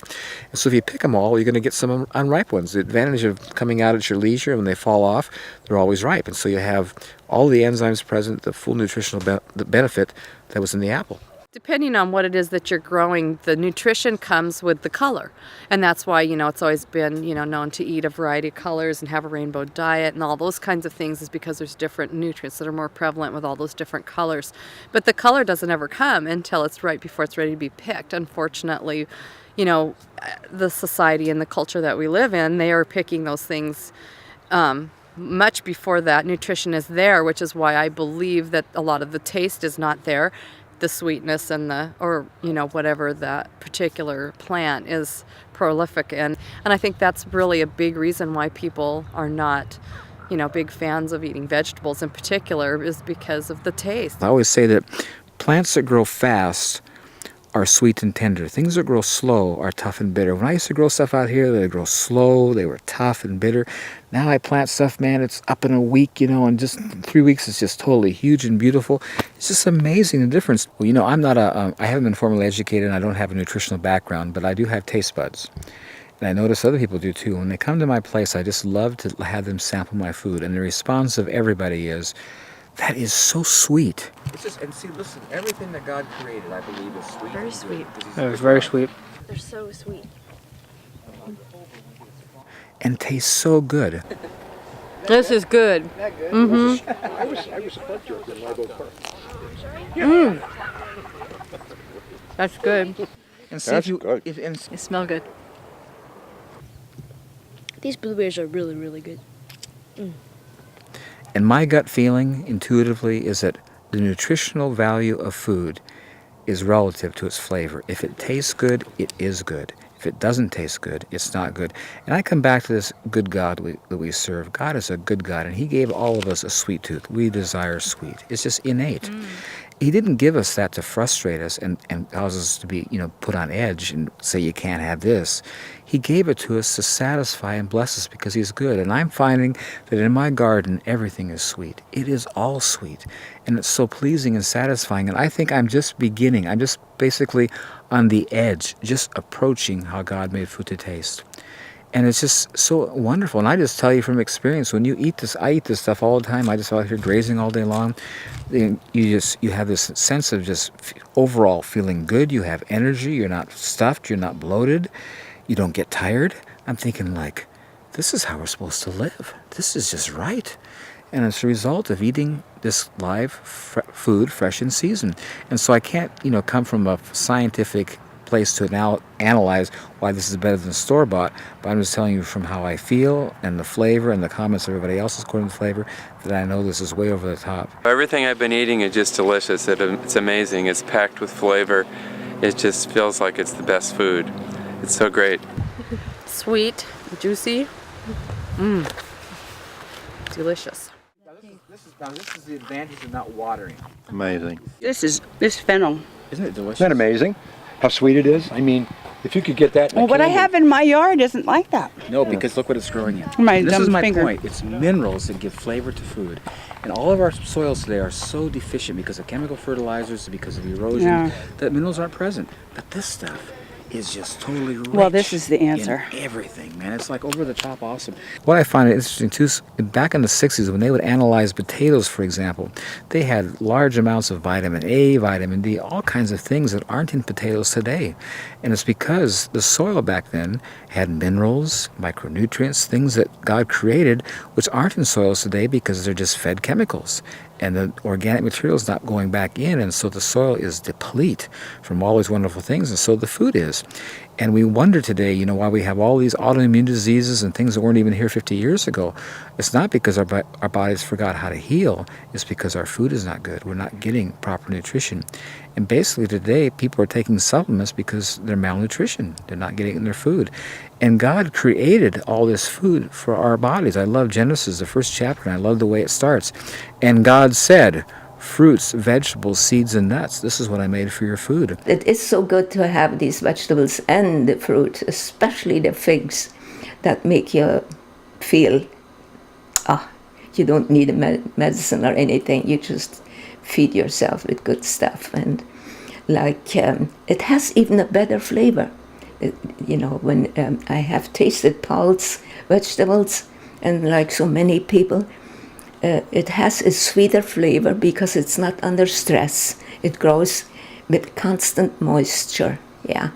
Speaker 11: And so if you pick them all, you're going to get some unripe ones. The advantage of coming out at your leisure, when they fall off, they're always ripe. And so you have all the enzymes present, the full nutritional benefit that was in the apple.
Speaker 9: Depending on what it is that you're growing, the nutrition comes with the color. And that's why, you know, it's always been, you know, known to eat a variety of colors and have a rainbow diet and all those kinds of things, is because there's different nutrients that are more prevalent with all those different colors. But the color doesn't ever come until it's right before it's ready to be picked. Unfortunately, you know, the society and the culture that we live in, they are picking those things much before that nutrition is there, which is why I believe that a lot of the taste is not there. The sweetness and or you know, whatever that particular plant is prolific in. And I think that's really a big reason why people are not, you know, big fans of eating vegetables in particular, is because of the taste.
Speaker 11: I always say that plants that grow fast are sweet and tender. Things that grow slow are tough and bitter. When I used to grow stuff out here, they grow slow, they were tough and bitter. Now I plant stuff, man, it's up in a week, you know, and just 3 weeks it's just totally huge and beautiful. It's just amazing the difference. Well, you know, I'm not I haven't been formally educated and I don't have a nutritional background, but I do have taste buds. And I notice other people do too. When they come to my place, I just love to have them sample my food. And the response of everybody is, that is so sweet. It's just, and see, listen, everything that God created, I believe, is sweet.
Speaker 15: Very sweet. It was very sweet.
Speaker 13: They're so sweet.
Speaker 11: And tastes so good.
Speaker 9: This is good. Mm-hmm.
Speaker 4: I was a butt joke in Live Oak Park.
Speaker 9: Mm. That's good.
Speaker 1: And see if you,
Speaker 15: good.
Speaker 18: They smell good.
Speaker 13: These blueberries are really, really good. Mm.
Speaker 11: And my gut feeling, intuitively, is that the nutritional value of food is relative to its flavor. If it tastes good, it is good. If it doesn't taste good, it's not good. And I come back to this good God that we serve. God is a good God, and He gave all of us a sweet tooth. We desire sweet. It's just innate. He didn't give us that to frustrate us and cause us to be, you know, put on edge and say you can't have this. He gave it to us to satisfy and bless us because He's good. And I'm finding that in my garden, everything is sweet. It is all sweet. And it's so pleasing and satisfying. And I think I'm just beginning. I'm just basically on the edge, just approaching how God made food to taste. And it's just so wonderful. And I just tell you from experience, when you eat this, I eat this stuff all the time. I just out here grazing all day long. You have this sense of just overall feeling good. You have energy. You're not stuffed. You're not bloated. You don't get tired. I'm thinking like, this is how we're supposed to live. This is just right. And it's a result of eating this live food, fresh in season. And so I can't, you know, come from a scientific
Speaker 1: place to analyze why this is better than store-bought, but I'm just telling you from how I feel and the flavor and the comments of everybody else according to the flavor that I know this is way over the top.
Speaker 19: Everything I've been eating is just delicious. It's amazing. It's packed with flavor. It just feels like it's the best food. It's so great.
Speaker 9: Sweet, juicy, delicious.
Speaker 1: This is the advantage of not watering.
Speaker 10: Amazing.
Speaker 13: This fennel.
Speaker 1: Isn't it delicious?
Speaker 10: Isn't that amazing? How sweet it is? I mean, if you could get that in a
Speaker 13: Well, what I
Speaker 10: candy-
Speaker 13: have in my yard isn't like that.
Speaker 1: No, because look what it's growing in.
Speaker 13: My
Speaker 1: And this
Speaker 13: dumb
Speaker 1: is my
Speaker 13: finger.
Speaker 1: point. It's minerals that give flavor to food. And all of our soils today are so deficient because of chemical fertilizers, because of erosion,
Speaker 13: Yeah.
Speaker 1: that minerals aren't present. But this stuff is just totally rich.
Speaker 13: Well, this is the answer.
Speaker 1: In everything, man. It's like over the top awesome. What I find interesting too is back in the 60s when they would analyze potatoes, for example, they had large amounts of vitamin A, vitamin D, all kinds of things that aren't in potatoes today. And it's because the soil back then had minerals, micronutrients, things that God created, which aren't in soils today because they're just fed chemicals. And the organic material is not going back in, and so the soil is deplete from all these wonderful things, and so the food is. And we wonder today, you know, why we have all these autoimmune diseases and things that weren't even here 50 years ago. It's not because our bodies forgot how to heal. It's because our food is not good. We're not getting proper nutrition. And basically today, people are taking supplements because they're malnutrition. They're not getting it in their food. And God created all this food for our bodies. I love Genesis, the first chapter, and I love the way it starts. And God said, fruits, vegetables, seeds, and nuts. This is what I made for your food.
Speaker 17: It is so good to have these vegetables and the fruit, especially the figs, that make you feel, you don't need a medicine or anything. You just feed yourself with good stuff. And like, it has even a better flavor. You know, when I have tasted Paul's vegetables, and like so many people, it has a sweeter flavor because it's not under stress. It grows with constant moisture, yeah.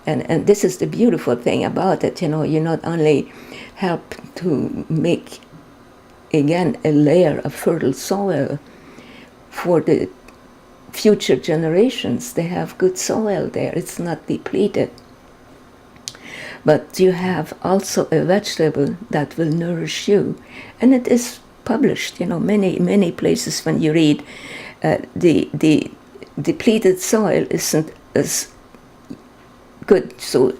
Speaker 17: And this is the beautiful thing about it, you know, you not only help to make, again, a layer of fertile soil for the future generations. They have good soil there, it's not depleted. But you have also a vegetable that will nourish you, and it is published, you know, many places when you read the depleted soil isn't as good, so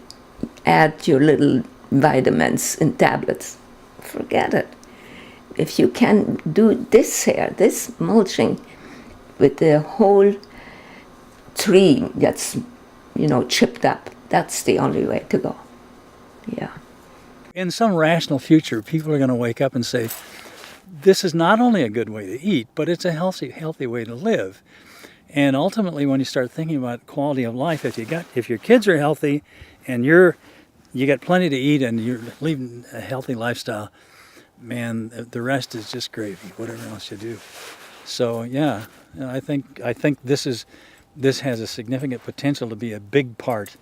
Speaker 17: add your little vitamins in tablets. Forget it. If you can do this here, this mulching with the whole tree that's, you know, chipped up, that's the only way to go. Yeah.
Speaker 3: In some rational future, people are going to wake up and say, this is not only a good way to eat, but it's a healthy way to live. And ultimately, when you start thinking about quality of life, if your kids are healthy and you got plenty to eat and you're leading a healthy lifestyle, man, the rest is just gravy, whatever else you do. So yeah, I think this has a significant potential to be a big part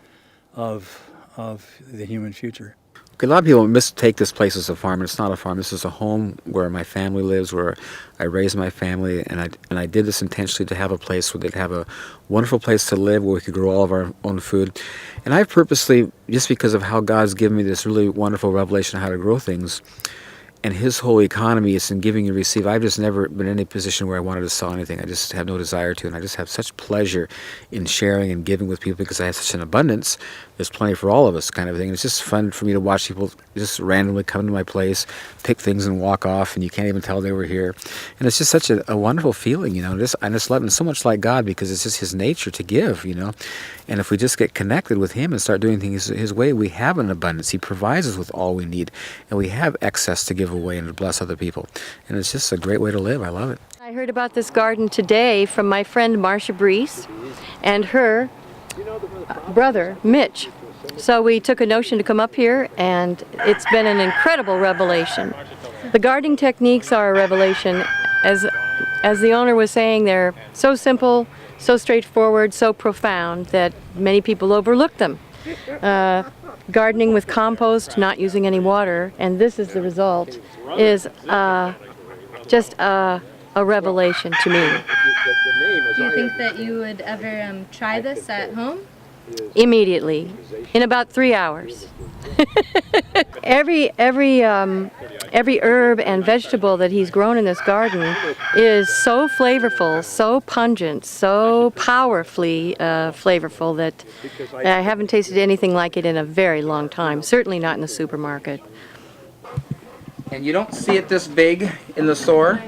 Speaker 3: of the human future.
Speaker 1: A lot of people mistake this place as a farm, and it's not a farm. This is a home where my family lives, where I raised my family, and I did this intentionally to have a place where they'd have a wonderful place to live, where we could grow all of our own food. And I've purposely, just because of how God's given me this really wonderful revelation of how to grow things, and His whole economy is in giving and receive. I've just never been in any position where I wanted to sell anything. I just have no desire to, and I just have such pleasure in sharing and giving with people because I have such an abundance. There's plenty for all of us, kind of thing. And it's just fun for me to watch people just randomly come to my place, pick things and walk off, and you can't even tell they were here. And it's just such a wonderful feeling, you know. I just love it so much like God because it's just His nature to give, you know. And if we just get connected with Him and start doing things His way, we have an abundance. He provides us with all we need, and we have excess to give away and to bless other people. And it's just a great way to live. I love it.
Speaker 12: I heard about this garden today from my friend Marcia Brees and her brother Mitch. So we took a notion to come up here, and it's been an incredible revelation. The gardening techniques are a revelation. As the owner was saying, they're so simple, so straightforward, so profound that many people overlook them. Gardening with compost, not using any water, and this is the result, is just a revelation to me.
Speaker 23: Do you think that you would ever try this at home?
Speaker 12: immediately, in about 3 hours. Every herb and vegetable that he's grown in this garden is so flavorful, so pungent, so powerfully flavorful that I haven't tasted anything like it in a very long time. Certainly not in the supermarket.
Speaker 1: And you don't see it this big in the store.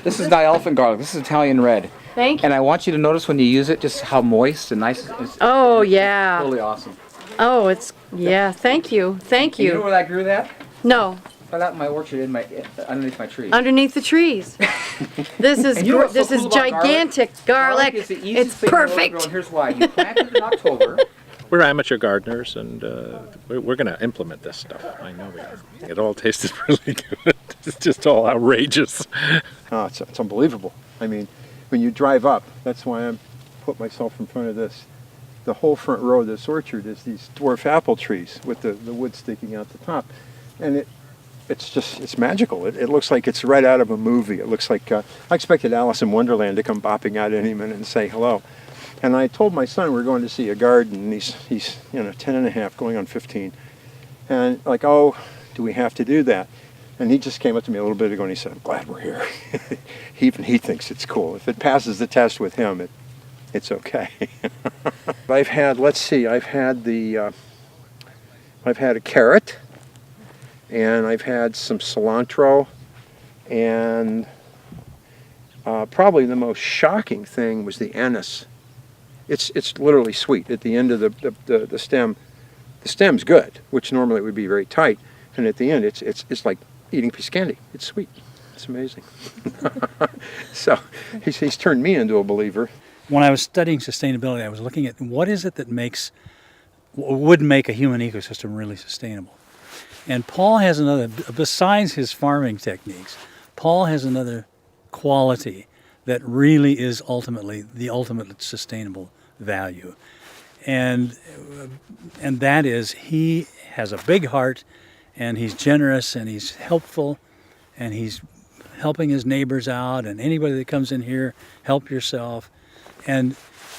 Speaker 1: This is not elephant garlic. This is Italian red.
Speaker 12: Thank you.
Speaker 1: And I want you to notice when you use it just how moist and nice.
Speaker 12: Oh, yeah.
Speaker 1: Totally awesome.
Speaker 12: Oh, it's, yeah, thank you. Thank
Speaker 1: You know
Speaker 12: you.
Speaker 1: where I grew that?
Speaker 12: No,
Speaker 1: Right out in my orchard, underneath my tree.
Speaker 12: underneath the trees. This is
Speaker 1: And you know what's so
Speaker 12: this is
Speaker 1: cool about
Speaker 12: gigantic garlic.
Speaker 1: is the easiest
Speaker 12: It's
Speaker 1: thing in the world to grow,
Speaker 12: perfect.
Speaker 1: and here's why. You plant it in October.
Speaker 6: We're amateur gardeners, and we're going to implement this stuff. I know we are. It all tasted really good. It's just all outrageous.
Speaker 10: Oh, it's unbelievable. I mean, when you drive up, that's why I put myself in front of this. The whole front row of this orchard is these dwarf apple trees with the wood sticking out the top. And it's magical. It looks like it's right out of a movie. It looks like, I expected Alice in Wonderland to come bopping out any minute and say hello. And I told my son we're going to see a garden, and he's 10 and a half, going on 15. And like, oh, do we have to do that? And he just came up to me a little bit ago and he said, I'm glad we're here. Even he thinks it's cool. If it passes the test with him, it's okay. I've had a carrot, and I've had some cilantro, and probably the most shocking thing was the anise. It's literally sweet at the end of the stem. The stem's good, which normally would be very tight, and at the end it's like eating a piece of candy. It's sweet. It's amazing. So he's turned me into a believer.
Speaker 3: When I was studying sustainability, I was looking at what is it that would make a human ecosystem really sustainable. And Paul has another, besides his farming techniques, Paul has another quality that really is ultimately the ultimate sustainable value. And that is he has a big heart, and he's generous, and he's helpful, and he's helping his neighbors out, and anybody that comes in here, help yourself. And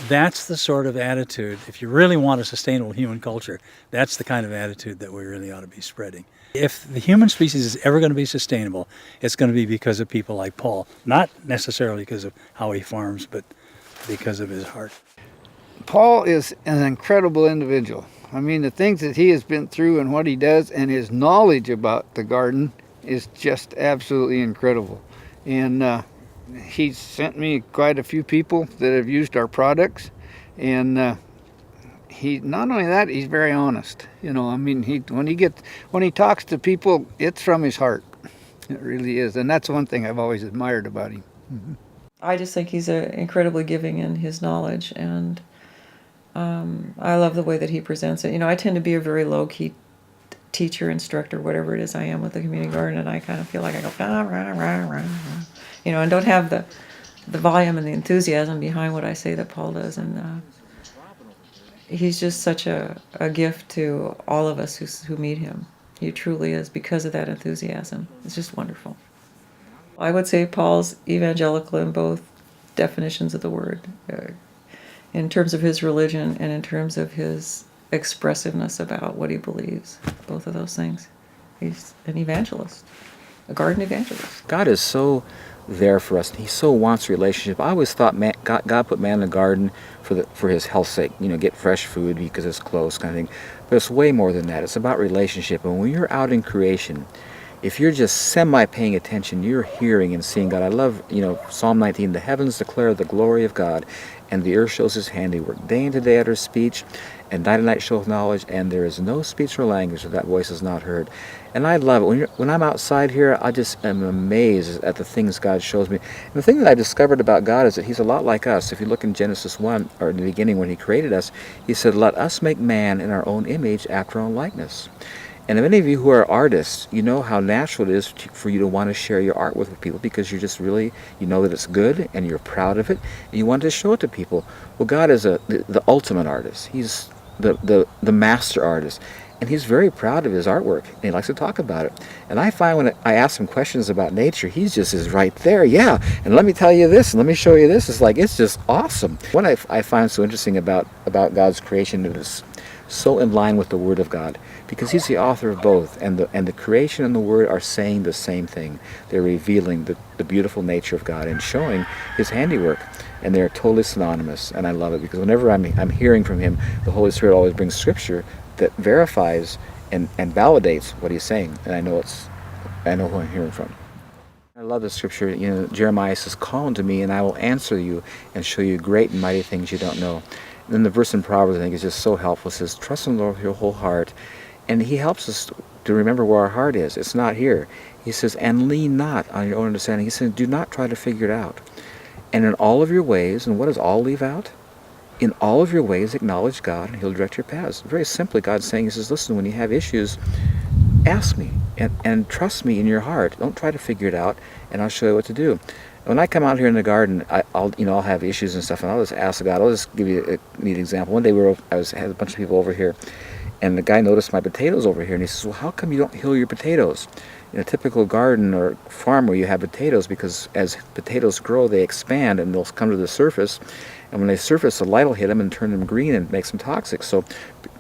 Speaker 3: that's the sort of attitude, if you really want a sustainable human culture, that's the kind of attitude that we really ought to be spreading. If the human species is ever going to be sustainable, it's going to be because of people like Paul. Not necessarily because of how he farms, but because of his heart.
Speaker 16: Paul is an incredible individual. I mean, the things that he has been through and what he does and his knowledge about the garden is just absolutely incredible. And he's sent me quite a few people that have used our products, and he not only that, he's very honest. You know, I mean, when he talks to people, it's from his heart. It really is, and that's one thing I've always admired about him. Mm-hmm.
Speaker 14: I just think he's incredibly giving in his knowledge, and I love the way that he presents it. You know, I tend to be a very low-key teacher, instructor, whatever it is I am with the community garden, and I kind of feel like I go, rah, rah, rah, rah, you know, and don't have the volume and the enthusiasm behind what I say that Paul does. And he's just such a gift to all of us who meet him. He truly is, because of that enthusiasm. It's just wonderful. I would say Paul's evangelical in both definitions of the word, in terms of his religion and in terms of his expressiveness about what he believes, both of those things. He's an evangelist, a garden evangelist.
Speaker 1: God is so there for us. He so wants relationship. I always thought God put man in the garden for his health's sake, you know, get fresh food because it's close kind of thing. But it's way more than that. It's about relationship. And when you're out in creation, if you're just semi-paying attention, you're hearing and seeing God. I love, you know, Psalm 19, the heavens declare the glory of God, and the earth shows his handiwork. Day into day utters speech, and night and night showeth knowledge, and there is no speech or language that that voice is not heard. And I love it. When I'm outside here, I just am amazed at the things God shows me. And the thing that I discovered about God is that he's a lot like us. If you look in Genesis 1, or in the beginning when he created us, he said, let us make man in our own image after our own likeness. And many of you who are artists, you know how natural it is for you to want to share your art with people, because you're just really, you know that it's good and you're proud of it and you want to show it to people. Well, God is the ultimate artist. He's the master artist. And he's very proud of his artwork, and he likes to talk about it. And I find when I ask him questions about nature, he just is right there. Yeah, and let me tell you this, and let me show you this. It's just awesome. What I find so interesting about God's creation is so in line with the Word of God, because he's the author of both, and the creation and the Word are saying the same thing. They're revealing the beautiful nature of God and showing his handiwork, and they're totally synonymous, and I love it, because whenever I'm hearing from him, the Holy Spirit always brings scripture that verifies and validates what he's saying, and I know who I'm hearing from. I love the scripture. Jeremiah says, "Call unto me, and I will answer you and show you great and mighty things you don't know." And then the verse in Proverbs, I think, is just so helpful. It says, "Trust in the Lord with your whole heart," and he helps us to remember where our heart is. It's not here. He says, "And lean not on your own understanding." He says, "Do not try to figure it out. And in all of your ways," and what does all leave out? "In all of your ways acknowledge God, and he'll direct your paths." Very simply, God's saying, he says, listen, when you have issues, ask me and trust me in your heart. Don't try to figure it out, and I'll show you what to do. When I come out here in the garden, I'll have issues and stuff, and I'll just ask God. I'll just give you a neat example. One day I had a bunch of people over here, and the guy noticed my potatoes over here, and he says, "Well, how come you don't hill your potatoes?" In a typical garden or farm where you have potatoes, because as potatoes grow, they expand and they'll come to the surface. And when they surface, the light will hit them and turn them green and makes them toxic. So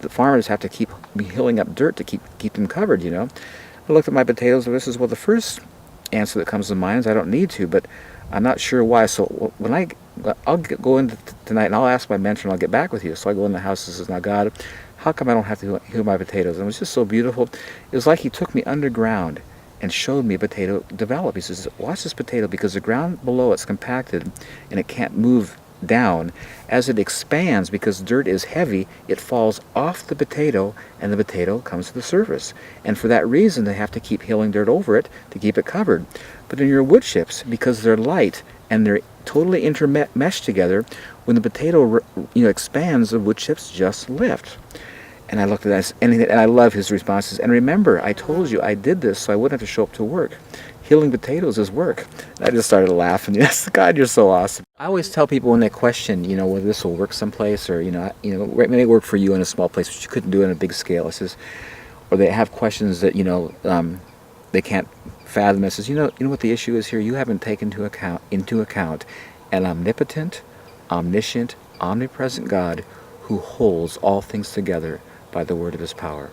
Speaker 1: the farmers have to keep hilling up dirt to keep them covered, I looked at my potatoes, and this is, well, the first answer that comes to mind is I don't need to, but I'm not sure why. So when I'll go in tonight and I'll ask my mentor and I'll get back with you. So I go in the house and says, "Now God, how come I don't have to hill my potatoes?" And it was just so beautiful. It was like he took me underground and showed me a potato develop. He says, "Watch this potato, because the ground below it's compacted and it can't move down. As it expands, because dirt is heavy, it falls off the potato and the potato comes to the surface. And for that reason, they have to keep hilling dirt over it to keep it covered. But in your wood chips, because they're light and they're totally intermeshed together, when the potato expands, the wood chips just lift." And I looked at that, and I love his responses. "And remember, I told you I did this so I wouldn't have to show up to work. Hilling potatoes is work." I just started laughing. Yes, God, you're so awesome. I always tell people when they question, whether this will work someplace, or it may work for you in a small place, but you couldn't do it on a big scale. It says, or they have questions that they can't fathom. It says, you know what the issue is here? You haven't taken into account an omnipotent, omniscient, omnipresent God who holds all things together by the word of his power.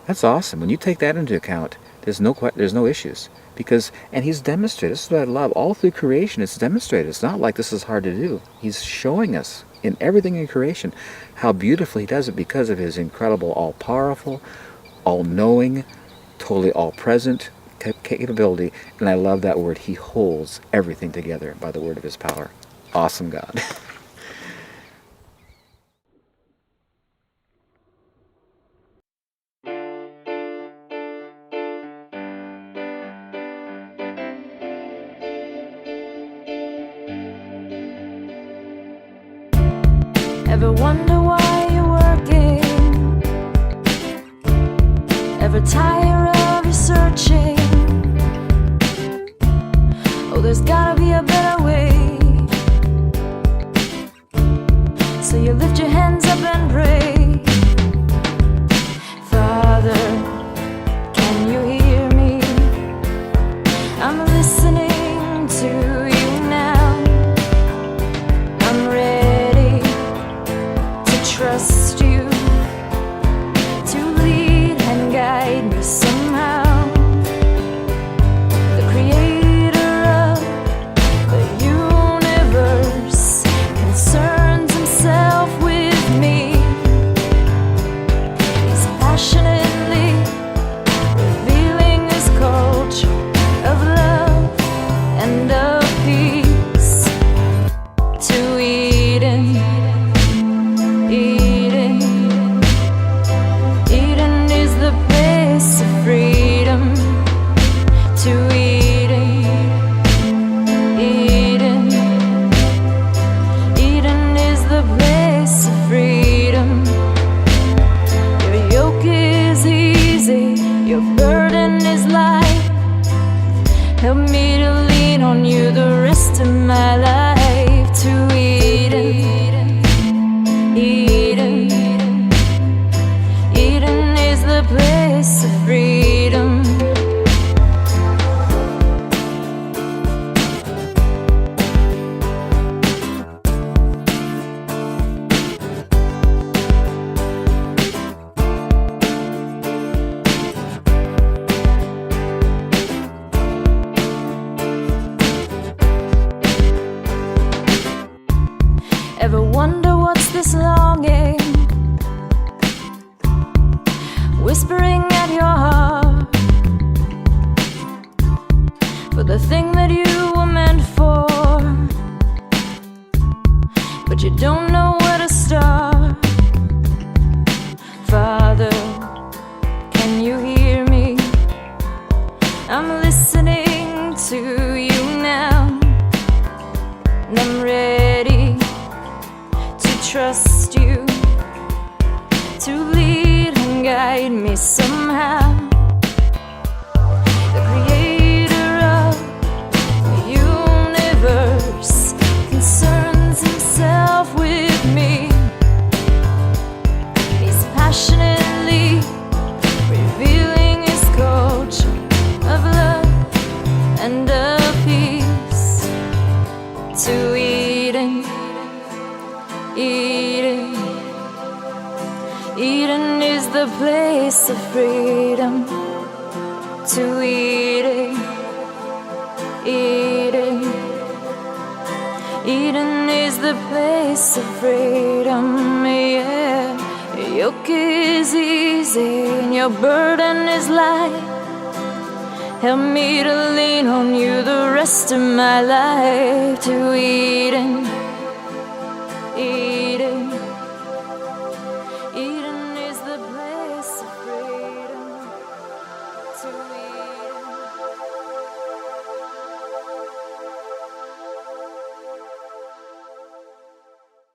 Speaker 1: That's awesome. When you take that into account, there's no issues. And he's demonstrated, this is what I love, all through creation it's demonstrated. It's not like this is hard to do. He's showing us in everything in creation how beautifully he does it, because of his incredible all-powerful, all-knowing, totally all-present capability. And I love that word. He holds everything together by the word of his power. Awesome God.
Speaker 8: Ever wonder why you're working? Ever tire of your searching? Oh, there's gotta be a better way. So you lift your hands up and pray. Father, can you hear me? I'm listening to you now. I'm ready to trust you, to lead and guide me somehow. The creator of the universe concerns himself with me. He's passionately revealing his culture of love and of peace to Eden. Eden is the place of freedom. To Eden. Eden is the place of freedom. Your yoke is easy, your burden is light. Help me to lean on you the rest of my life. To Eden. Eden is the Ever wonder what's this longing whispering at your heart for the thing that you were meant for, but you don't know where to start? Father, can you hear me? I'm listening to you now, and I'm ready to trust you to lead and guide me somehow. The creator of the universe concerns himself with me. He's passionately revealing his culture of love and of peace to Eden. Eden, Eden is the place of freedom. To Eden, Eden, Eden is the place of freedom. Yeah, your yoke is easy and your burden is light. Help me to lean on you the rest of my life. To Eden, Eden.